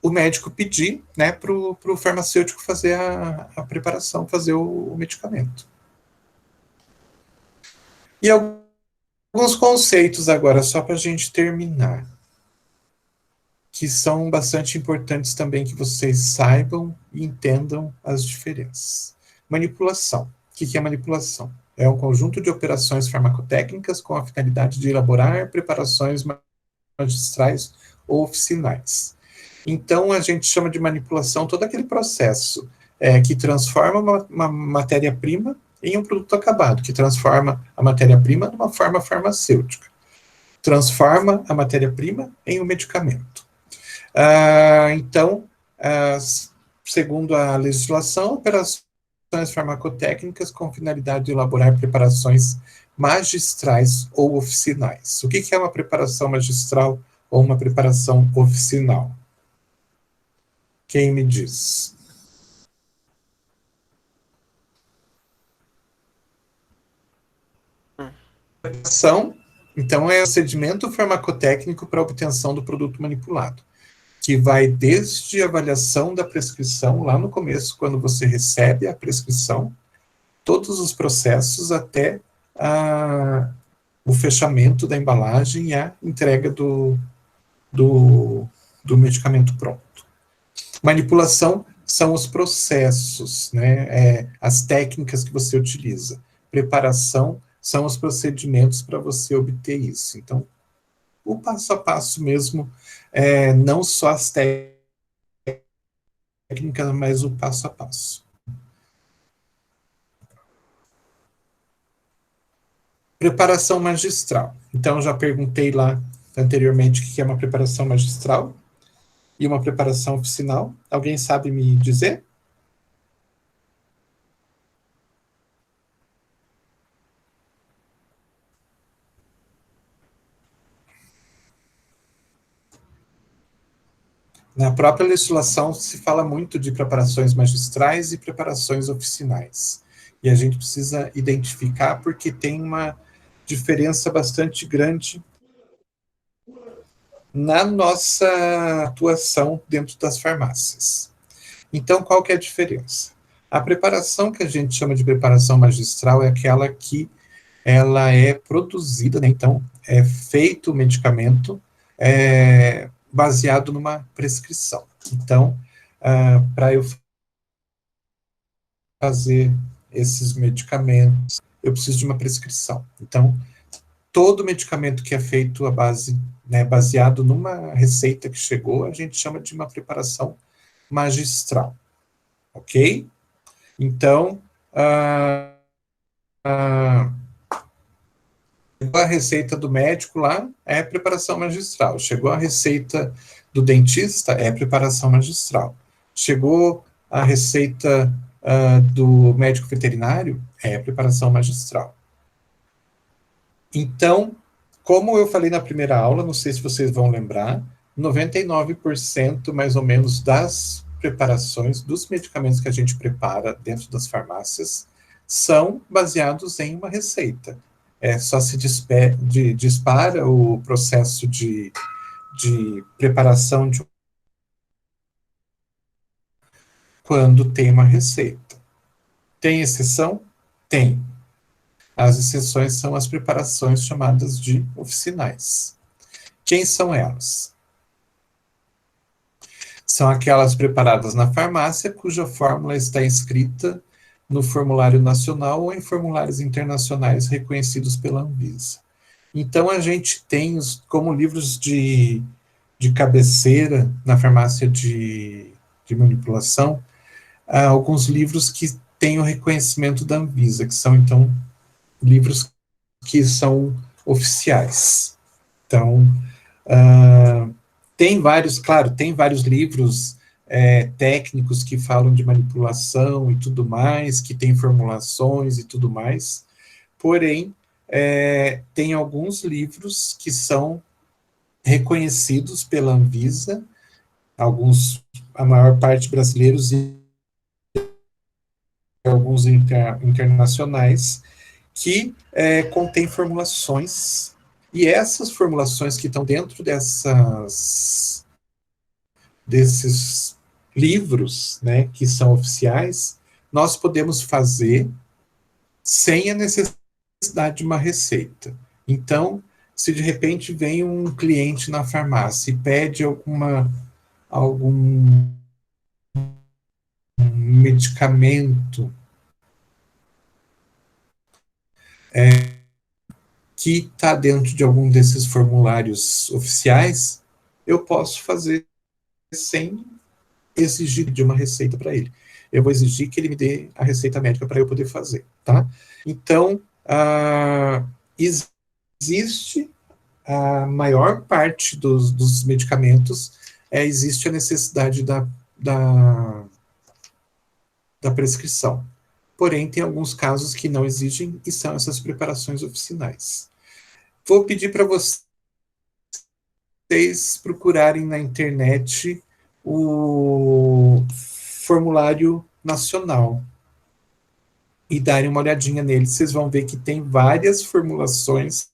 o médico pedir, né, para o farmacêutico fazer a preparação, fazer o medicamento. E alguns conceitos agora, só para a gente terminar, que são bastante importantes também que vocês saibam e entendam as diferenças. Manipulação. O que é manipulação? É um conjunto de operações farmacotécnicas com a finalidade de elaborar preparações magistrais ou oficinais. Então, a gente chama de manipulação todo aquele processo que transforma uma matéria-prima em um produto acabado, que transforma a matéria-prima numa forma farmacêutica, transforma a matéria-prima em um medicamento. Então, segundo a legislação, operações farmacotécnicas com finalidade de elaborar preparações magistrais ou oficinais. O que é uma preparação magistral ou uma preparação oficinal? Quem me diz? Então, é o procedimento farmacotécnico para a obtenção do produto manipulado, que vai desde a avaliação da prescrição, lá no começo, quando você recebe a prescrição, todos os processos até o fechamento da embalagem e a entrega do medicamento pronto. Manipulação são os processos, né, as técnicas que você utiliza. Preparação são os procedimentos para você obter isso. Então, o passo a passo mesmo, não só as técnicas, mas o passo a passo. Preparação magistral. Então, já perguntei lá anteriormente o que é uma preparação magistral e uma preparação oficinal. Alguém sabe me dizer? Na própria legislação se fala muito de preparações magistrais e preparações oficinais. E a gente precisa identificar porque tem uma diferença bastante grande na nossa atuação dentro das farmácias. Então, qual que é a diferença? A preparação que a gente chama de preparação magistral é aquela que ela é produzida, né? Então, é feito o medicamento baseado numa prescrição. Então, para eu fazer esses medicamentos, eu preciso de uma prescrição. Então, todo medicamento que é feito à base, né, baseado numa receita que chegou, a gente chama de uma preparação magistral. Ok? Então, chegou a receita do médico lá, é preparação magistral. Chegou a receita do dentista, é preparação magistral. Chegou a receita do médico veterinário, é preparação magistral. Então, como eu falei na primeira aula, não sei se vocês vão lembrar, 99% mais ou menos das preparações, dos medicamentos que a gente prepara dentro das farmácias, são baseados em uma receita. Só se dispara o processo de preparação quando tem uma receita. Tem exceção? Tem. As exceções são as preparações chamadas de oficinais. Quem são elas? São aquelas preparadas na farmácia cuja fórmula está inscrita no formulário nacional ou em formulários internacionais reconhecidos pela Anvisa. Então, a gente tem como livros de cabeceira na farmácia de manipulação, alguns livros que têm o reconhecimento da Anvisa, que são, então, livros que são oficiais. Então, tem vários livros técnicos que falam de manipulação e tudo mais, que tem formulações e tudo mais, porém, tem alguns livros que são reconhecidos pela Anvisa, a maior parte brasileiros e alguns internacionais, que contém formulações, e essas formulações que estão dentro desses livros, né, que são oficiais, nós podemos fazer sem a necessidade de uma receita. Então, se de repente vem um cliente na farmácia e pede algum medicamento que está dentro de algum desses formulários oficiais, eu posso fazer sem exigir de uma receita para ele. Eu vou exigir que ele me dê a receita médica para eu poder fazer, tá? Então, existe a maior parte dos medicamentos, existe a necessidade da prescrição. Porém, tem alguns casos que não exigem e são essas preparações oficinais. Vou pedir para vocês procurarem na internet o formulário nacional. e darem uma olhadinha nele, vocês vão ver que tem várias formulações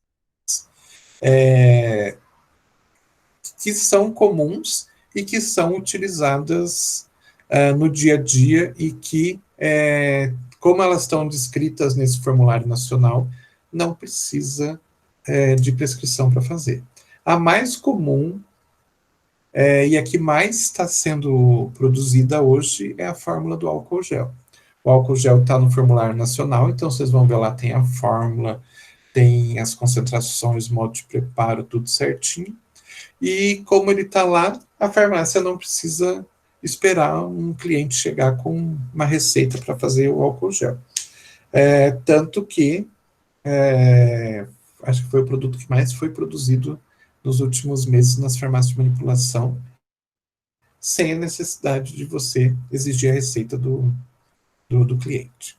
que são comuns e que são utilizadas no dia a dia e que, como elas estão descritas nesse formulário nacional, não precisa de prescrição para fazer. A mais comum e a que mais está sendo produzida hoje é a fórmula do álcool gel. O álcool gel está no formulário nacional, então vocês vão ver lá, tem a fórmula, tem as concentrações, modo de preparo, tudo certinho. E como ele está lá, a farmácia não precisa esperar um cliente chegar com uma receita para fazer o álcool gel. Tanto que acho que foi o produto que mais foi produzido nos últimos meses nas farmácias de manipulação, sem a necessidade de você exigir a receita do cliente.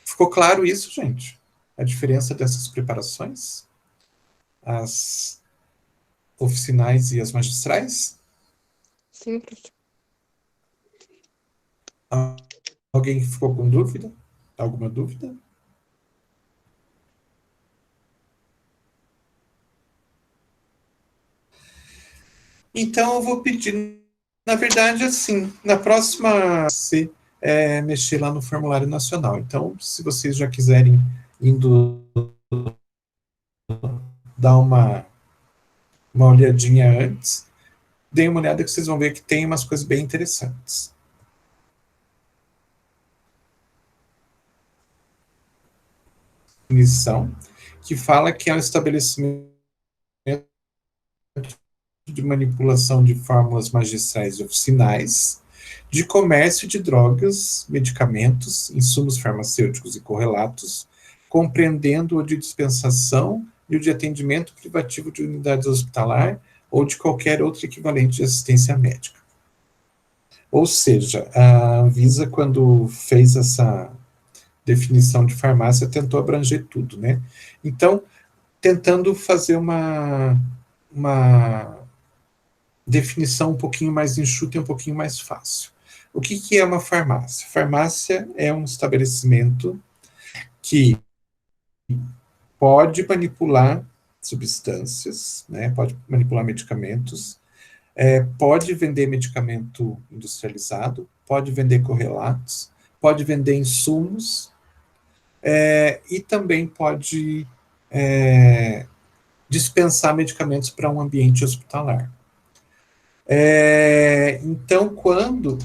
Ficou claro isso, gente? A diferença dessas preparações? As oficinais e as magistrais? Sim, professor. Alguém que ficou com dúvida? Alguma dúvida? Então, eu vou pedir, na verdade, assim, na próxima, você mexer lá no formulário nacional. Então, se vocês já quiserem indo dar uma olhadinha antes, deem uma olhada que vocês vão ver que tem umas coisas bem interessantes. Definição, que fala que é um estabelecimento de manipulação de fórmulas magistrais e oficinais, de comércio de drogas, medicamentos, insumos farmacêuticos e correlatos, compreendendo o de dispensação e o de atendimento privativo de unidades hospitalar ou de qualquer outro equivalente de assistência médica. Ou seja, a Anvisa, quando fez essa definição de farmácia, tentou abranger tudo, né? Então, tentando fazer uma definição um pouquinho mais enxuta e um pouquinho mais fácil. O que é uma farmácia? Farmácia é um estabelecimento que pode manipular substâncias, né, pode manipular medicamentos, pode vender medicamento industrializado, pode vender correlatos, pode vender insumos, e também pode dispensar medicamentos para um ambiente hospitalar. Então, quando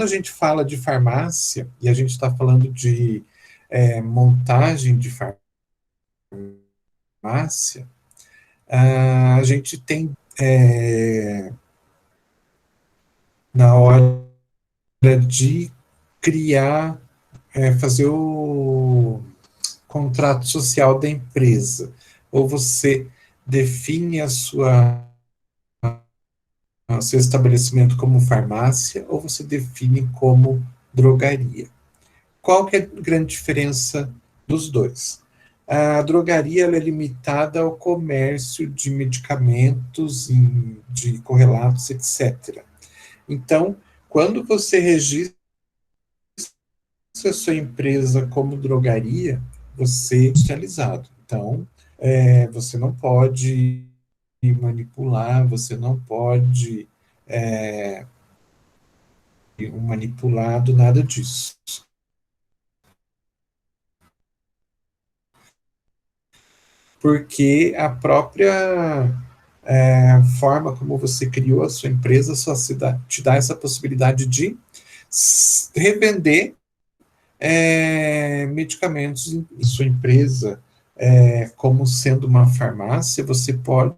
a gente fala de farmácia, e a gente está falando de montagem de farmácia, a gente tem, na hora de criar, fazer o contrato social da empresa, ou você define seu estabelecimento como farmácia, ou você define como drogaria. Qual que é a grande diferença dos dois? A drogaria ela é limitada ao comércio de medicamentos, de correlatos, etc. Então, quando você registra a sua empresa como drogaria, você é industrializado. Então, você não pode manipular, você não pode manipulado, nada disso. Porque a própria forma como você criou a sua empresa só te dá essa possibilidade de revender medicamentos em sua empresa, como sendo uma farmácia, você pode,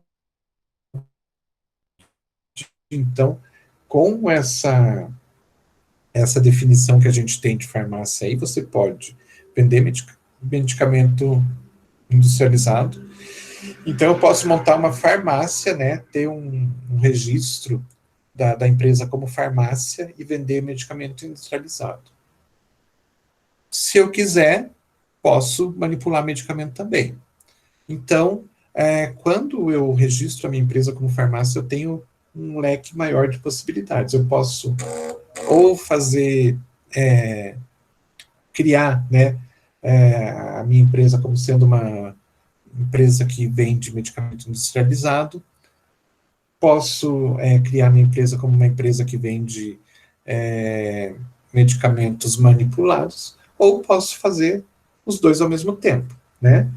então, com essa definição que a gente tem de farmácia aí, você pode vender medicamento industrializado. Então, eu posso montar uma farmácia, né, ter um registro da empresa como farmácia e vender medicamento industrializado. Se eu quiser, posso manipular medicamento também. Então, quando eu registro a minha empresa como farmácia, eu tenho um leque maior de possibilidades. Eu posso ou fazer criar, né, a minha empresa como sendo uma empresa que vende medicamento industrializado, posso criar minha empresa como uma empresa que vende medicamentos manipulados, ou posso fazer os dois ao mesmo tempo, né?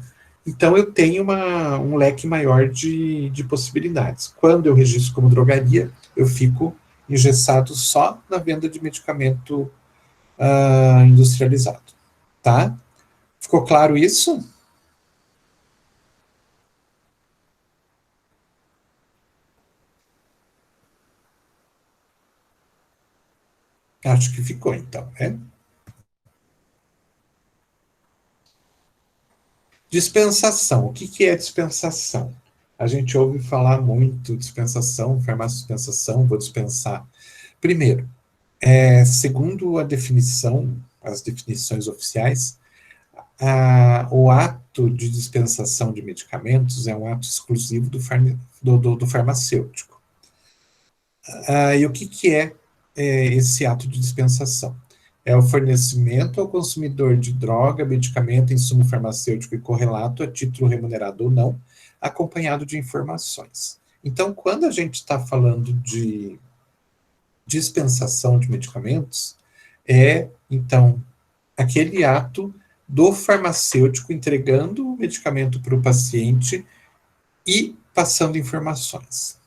Então, eu tenho um leque maior de possibilidades. Quando eu registro como drogaria, eu fico engessado só na venda de medicamento industrializado, tá? Ficou claro isso? Acho que ficou, então, né? Dispensação. O que é dispensação? A gente ouve falar muito dispensação, farmácia dispensação, vou dispensar. Primeiro, segundo a definição, as definições oficiais, o ato de dispensação de medicamentos é um ato exclusivo do farmacêutico. E o que é esse ato de dispensação? É o fornecimento ao consumidor de droga, medicamento, insumo farmacêutico e correlato, a título remunerado ou não, acompanhado de informações. Então, quando a gente está falando de dispensação de medicamentos, então, aquele ato do farmacêutico entregando o medicamento para o paciente e passando informações.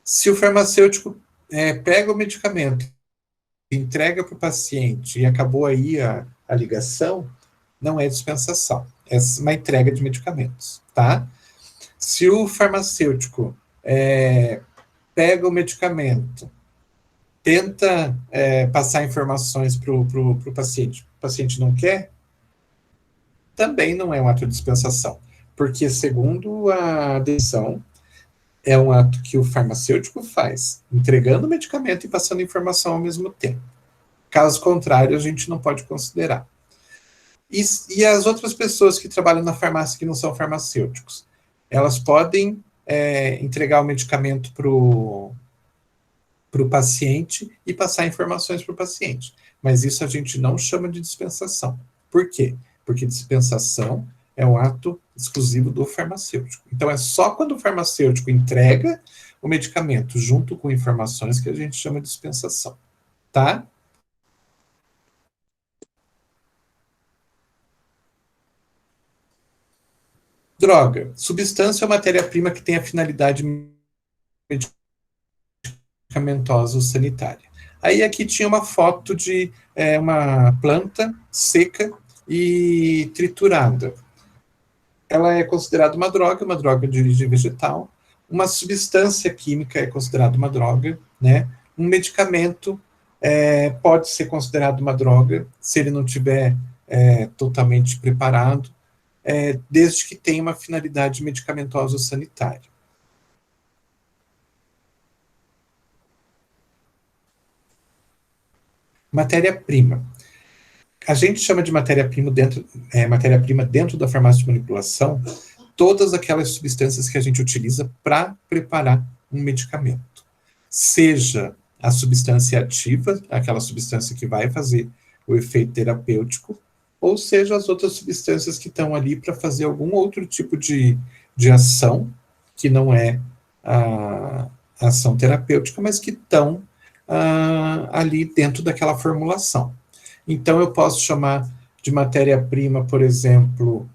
Se o farmacêutico pega o medicamento, entrega para o paciente e acabou aí a ligação, não é dispensação, é uma entrega de medicamentos, tá? Se o farmacêutico pega o medicamento, tenta passar informações para o paciente não quer, também não é um ato de dispensação, porque segundo a decisão, é um ato que o farmacêutico faz, entregando o medicamento e passando informação ao mesmo tempo. Caso contrário, a gente não pode considerar. E as outras pessoas que trabalham na farmácia que não são farmacêuticos, elas podem entregar o medicamento para o paciente e passar informações para o paciente. Mas isso a gente não chama de dispensação. Por quê? Porque dispensação é um ato exclusivo do farmacêutico. Então, é só quando o farmacêutico entrega o medicamento junto com informações que a gente chama de dispensação. Tá? Droga. Substância ou matéria-prima que tem a finalidade medicamentosa ou sanitária. Aí aqui tinha uma foto de uma planta seca e triturada. Ela é considerada uma droga de origem vegetal. Uma substância química é considerada uma droga, né? Um medicamento pode ser considerado uma droga se ele não tiver totalmente preparado, desde que tenha uma finalidade medicamentosa ou sanitária. Matéria-prima. A gente chama de matéria-prima dentro da farmácia de manipulação todas aquelas substâncias que a gente utiliza para preparar um medicamento. Seja a substância ativa, aquela substância que vai fazer o efeito terapêutico, ou seja as outras substâncias que estão ali para fazer algum outro tipo de ação, que não é a ação terapêutica, mas que estão ali dentro daquela formulação. Então, eu posso chamar de matéria-prima, por exemplo,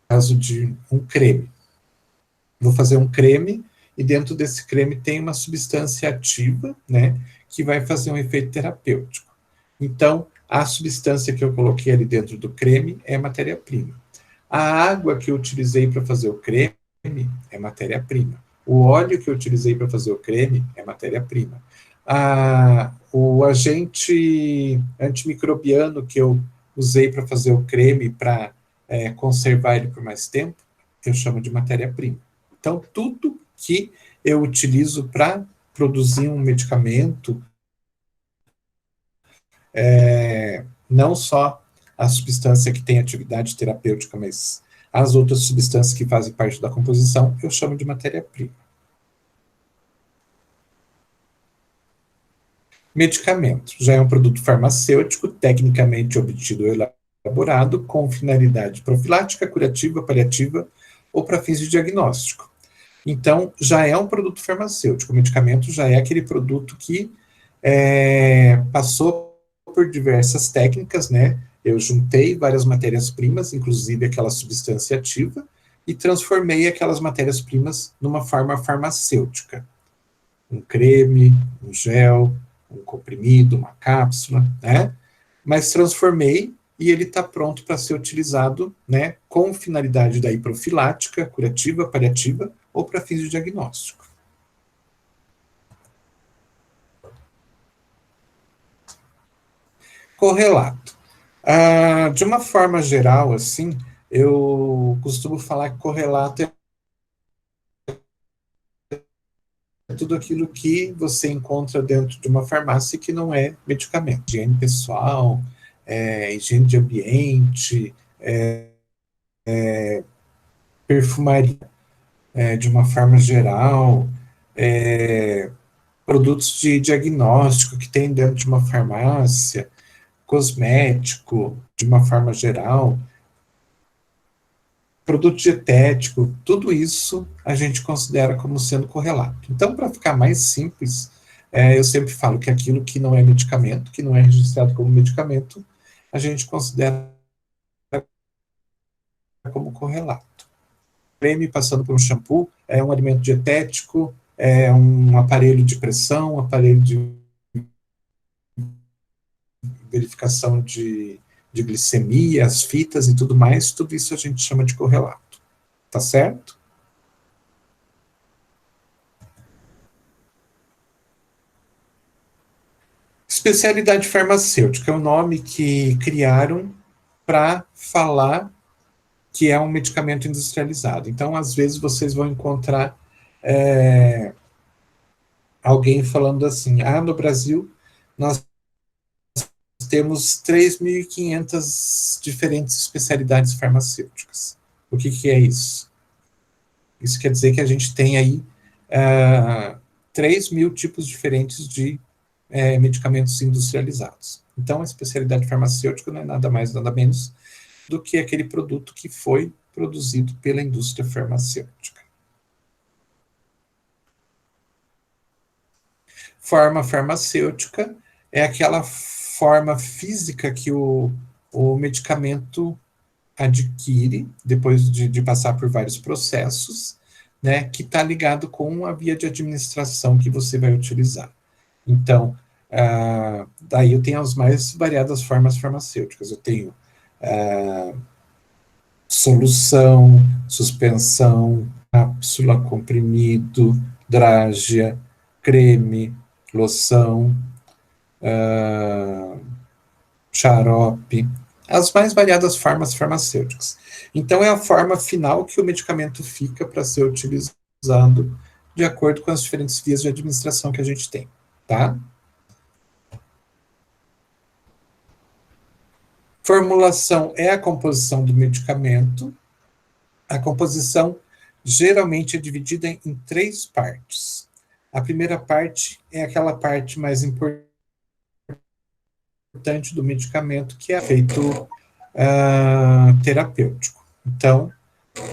caso de um creme. Vou fazer um creme, e dentro desse creme tem uma substância ativa, né, que vai fazer um efeito terapêutico. Então, a substância que eu coloquei ali dentro do creme é matéria-prima. A água que eu utilizei para fazer o creme é matéria-prima. O óleo que eu utilizei para fazer o creme é matéria-prima. O agente antimicrobiano que eu usei para fazer o creme para conservar ele por mais tempo, eu chamo de matéria-prima. Então, tudo que eu utilizo para produzir um medicamento, não só a substância que tem atividade terapêutica, mas as outras substâncias que fazem parte da composição, eu chamo de matéria-prima. Medicamento já é um produto farmacêutico tecnicamente obtido ou elaborado com finalidade profilática, curativa, paliativa ou para fins de diagnóstico. Então, já é um produto farmacêutico. O medicamento já é aquele produto que passou por diversas técnicas, né? Eu juntei várias matérias-primas, inclusive aquela substância ativa, e transformei aquelas matérias-primas numa forma farmacêutica. Um creme, um gel, um comprimido, uma cápsula, né? Mas transformei e ele está pronto para ser utilizado, né, com finalidade daí profilática, curativa, paliativa ou para fins de diagnóstico. Correlato. De uma forma geral, assim, eu costumo falar que correlato é tudo aquilo que você encontra dentro de uma farmácia que não é medicamento. Higiene pessoal, higiene de ambiente, perfumaria, de uma forma geral, produtos de diagnóstico que tem dentro de uma farmácia, cosmético, de uma forma geral, produto dietético, tudo isso a gente considera como sendo correlato. Então, para ficar mais simples, eu sempre falo que aquilo que não é medicamento, que não é registrado como medicamento, a gente considera como correlato. Creme passando por um shampoo, é um alimento dietético, é um aparelho de pressão, um aparelho de verificação de glicemia, as fitas e tudo mais, tudo isso a gente chama de correlato. Tá certo? Especialidade farmacêutica é o nome que criaram para falar que é um medicamento industrializado. Então, às vezes, vocês vão encontrar alguém falando assim, no Brasil, nós temos 3.500 diferentes especialidades farmacêuticas. O que é isso? Isso quer dizer que a gente tem aí 3.000 tipos diferentes de medicamentos industrializados. Então, a especialidade farmacêutica não é nada mais, nada menos do que aquele produto que foi produzido pela indústria farmacêutica. Forma farmacêutica é aquela forma física que o medicamento adquire, depois de passar por vários processos, né, que está ligado com a via de administração que você vai utilizar. Então, daí eu tenho as mais variadas formas farmacêuticas. Eu tenho solução, suspensão, cápsula, comprimido, drágia, creme, loção, xarope, as mais variadas formas farmacêuticas. Então, é a forma final que o medicamento fica para ser utilizado de acordo com as diferentes vias de administração que a gente tem, tá? Formulação é a composição do medicamento. A composição geralmente é dividida em 3 partes. A primeira parte é aquela parte mais importante do medicamento, que é efeito terapêutico. Então,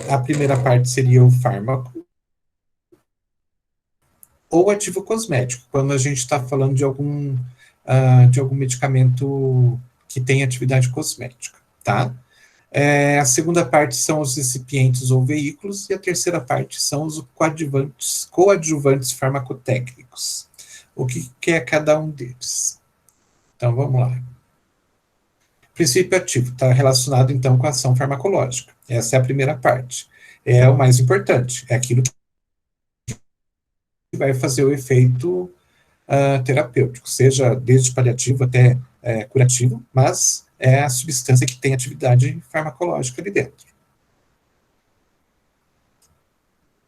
a primeira parte seria o fármaco ou ativo cosmético, quando a gente está falando de algum medicamento que tem atividade cosmética, tá? A segunda parte são os recipientes ou veículos, e a terceira parte são os coadjuvantes farmacotécnicos. O que é cada um deles? Então, vamos lá. Princípio ativo está relacionado, então, com a ação farmacológica. Essa é a primeira parte. É o mais importante, é aquilo que vai fazer o efeito terapêutico, seja desde paliativo até curativo, mas é a substância que tem atividade farmacológica ali dentro.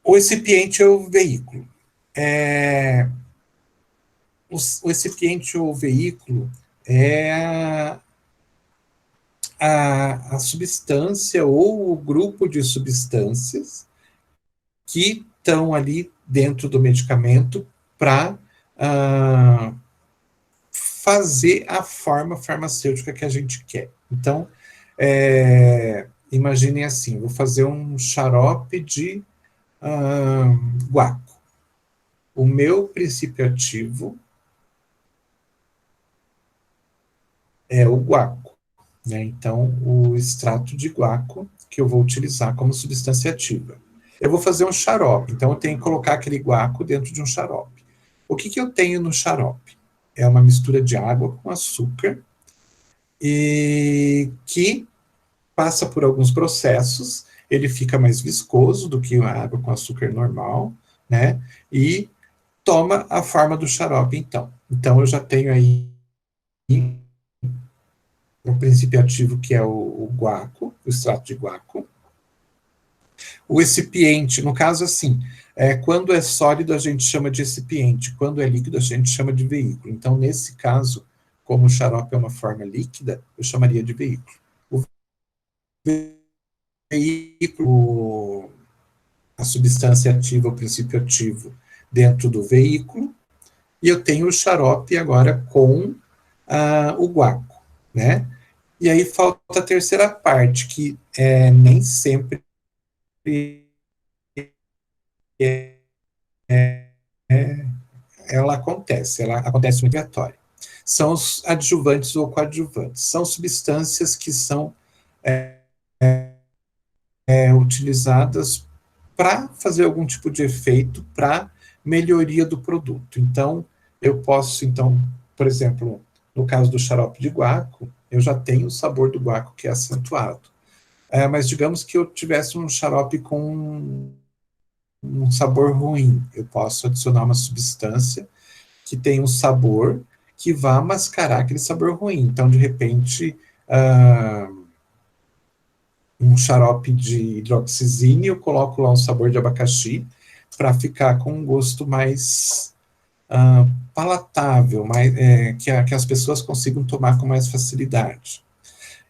O recipiente é o veículo. O recipiente ou veículo é a substância ou o grupo de substâncias que estão ali dentro do medicamento para fazer a forma farmacêutica que a gente quer. Então, imaginem assim, vou fazer um xarope de guaco. O meu princípio ativo é o guaco, né? Então, o extrato de guaco que eu vou utilizar como substância ativa. Eu vou fazer um xarope, então eu tenho que colocar aquele guaco dentro de um xarope. O que eu tenho no xarope? É uma mistura de água com açúcar e que passa por alguns processos, ele fica mais viscoso do que a água com açúcar normal, né? E toma a forma do xarope, então. Então, eu já tenho aí o princípio ativo, que é o guaco, o extrato de guaco. O excipiente, no caso, assim, quando é sólido, a gente chama de excipiente, quando é líquido, a gente chama de veículo. Então, nesse caso, como o xarope é uma forma líquida, eu chamaria de veículo. O veículo, a substância ativa, o princípio ativo, dentro do veículo, e eu tenho o xarope agora com o guaco, né? E aí falta a terceira parte, que nem sempre ela acontece muito aleatória. São os adjuvantes ou coadjuvantes. São substâncias que são utilizadas para fazer algum tipo de efeito para melhoria do produto. Então, eu posso, por exemplo, no caso do xarope de guaco, eu já tenho o sabor do guaco que é acentuado. Mas digamos que eu tivesse um xarope com um sabor ruim, eu posso adicionar uma substância que tem um sabor que vá mascarar aquele sabor ruim. Então, de repente, um xarope de hidroxizina, eu coloco lá um sabor de abacaxi para ficar com um gosto mais palatável, que as pessoas consigam tomar com mais facilidade.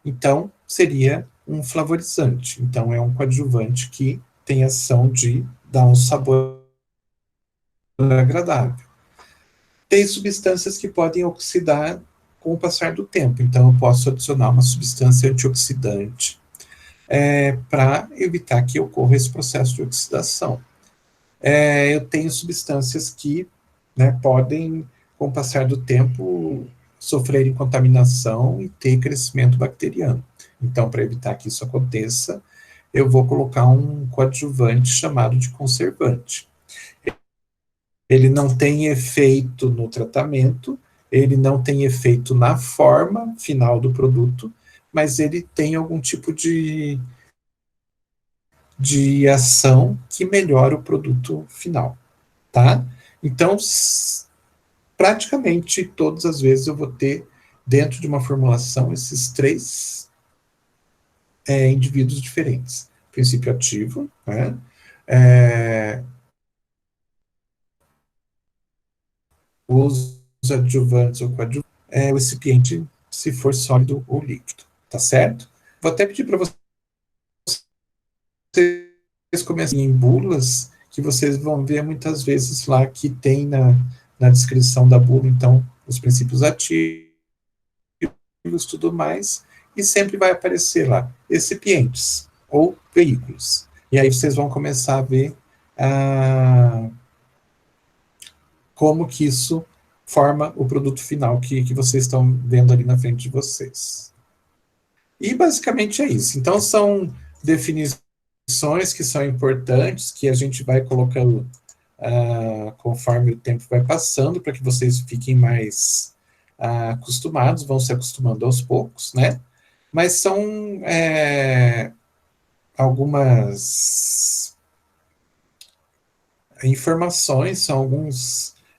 Então, seria um flavorizante. Então, é um coadjuvante que tem ação de dar um sabor agradável. Tem substâncias que podem oxidar com o passar do tempo. Então, eu posso adicionar uma substância antioxidante para evitar que ocorra esse processo de oxidação. Eu tenho substâncias que podem, com o passar do tempo, sofrerem contaminação e ter crescimento bacteriano. Então, para evitar que isso aconteça, eu vou colocar um coadjuvante chamado de conservante. Ele não tem efeito no tratamento, ele não tem efeito na forma final do produto, mas ele tem algum tipo de ação que melhora o produto final, tá? Então, praticamente todas as vezes eu vou ter, dentro de uma formulação, esses três indivíduos diferentes. Princípio ativo, né? Os adjuvantes ou coadjuvantes, o recipiente, se for sólido ou líquido, tá certo? Vou até pedir para vocês começarem em bulas, que vocês vão ver muitas vezes lá que tem na descrição da bula, então, os princípios ativos, tudo mais, e sempre vai aparecer lá, recipientes ou veículos. E aí vocês vão começar a ver como que isso forma o produto final que vocês estão vendo ali na frente de vocês. E basicamente é isso. Então, são definições que são importantes, que a gente vai colocando conforme o tempo vai passando, para que vocês fiquem mais acostumados, vão se acostumando aos poucos, né? Mas são algumas informações, são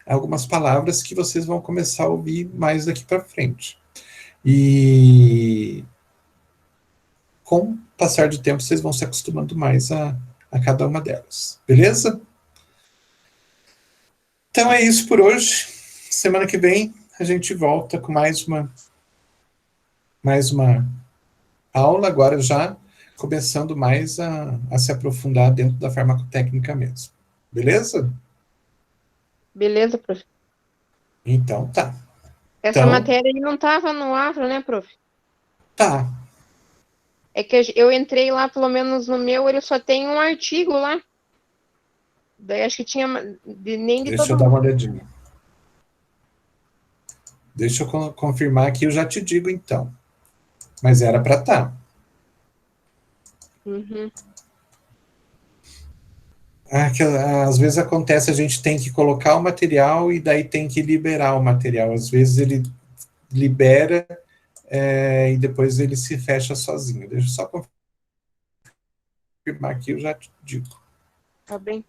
algumas palavras que vocês vão começar a ouvir mais daqui para frente. E com o passar do tempo, vocês vão se acostumando mais a cada uma delas. Beleza? Então é isso por hoje. Semana que vem a gente volta com mais uma aula, agora já começando mais a se aprofundar dentro da farmacotécnica mesmo. Beleza? Beleza, professor. Então tá. Essa Então- matéria aí não estava no Avro, né, prof? Tá. É que eu entrei lá, pelo menos no meu, ele só tem um artigo lá. Daí acho que tinha nem de Deixa eu todo dar uma mundo. olhadinha. Deixa eu confirmar aqui, eu já te digo então. Mas era para estar. Uhum. Às vezes acontece, a gente tem que colocar o material e daí tem que liberar o material. Às vezes ele libera e depois ele se fecha sozinho. Deixa eu só confirmar aqui, eu já te digo. Tá bem.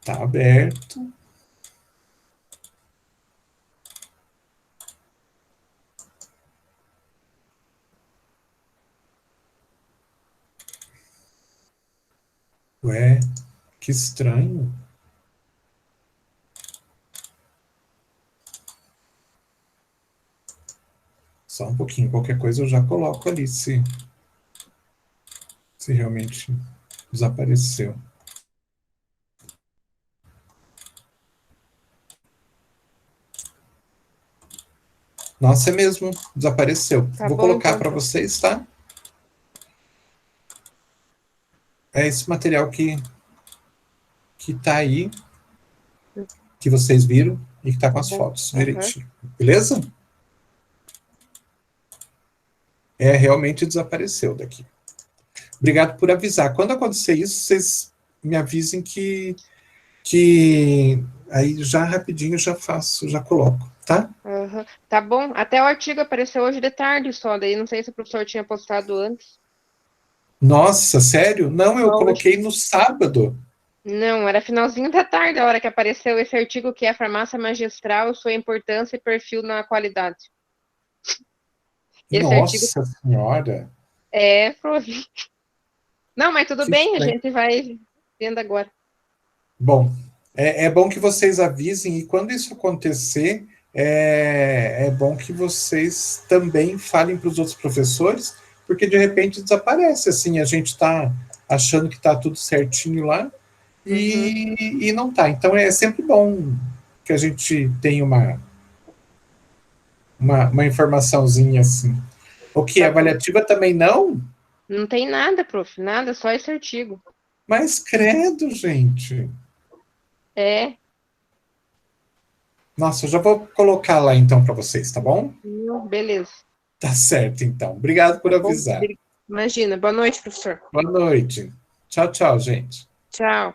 Tá aberto. Ué, que estranho. Só um pouquinho, qualquer coisa eu já coloco ali, se realmente desapareceu. Nossa, é mesmo, desapareceu. Tá Vou bom, colocar então, para prof. vocês, tá? É esse material que tá aí, que vocês viram e que tá com Tá as bom. fotos Aham. direitinho. Beleza? Realmente desapareceu daqui. Obrigado por avisar. Quando acontecer isso, vocês me avisem que aí já rapidinho já faço, já coloco, tá? Aham. Tá bom. Até o artigo apareceu hoje de tarde só. Daí não sei se o professor tinha postado antes. Nossa, sério? Não, eu Só hoje. coloquei no sábado. Não, era finalzinho da tarde a hora que apareceu esse artigo que é Farmácia Magistral, sua importância e perfil na qualidade. Esse artigo Nossa senhora. prof. Não, mas tudo Que bem, a estranho. gente vai vendo agora. Bom, é bom que vocês avisem, e quando isso acontecer, é bom que vocês também falem para os outros professores, porque de repente desaparece, assim, a gente está achando que está tudo certinho lá, e não está. Então é sempre bom que a gente tenha uma informaçãozinha assim. O que? Tá bom. Avaliativa também não? Não tem nada, prof, nada, só esse artigo. Mas credo, gente. É, Nossa, eu já vou colocar lá então para vocês, tá bom? beleza. Tá certo, então. Obrigado por Tá bom? avisar. Imagina. Boa noite, professor. Boa noite. Tchau, tchau, gente. Tchau.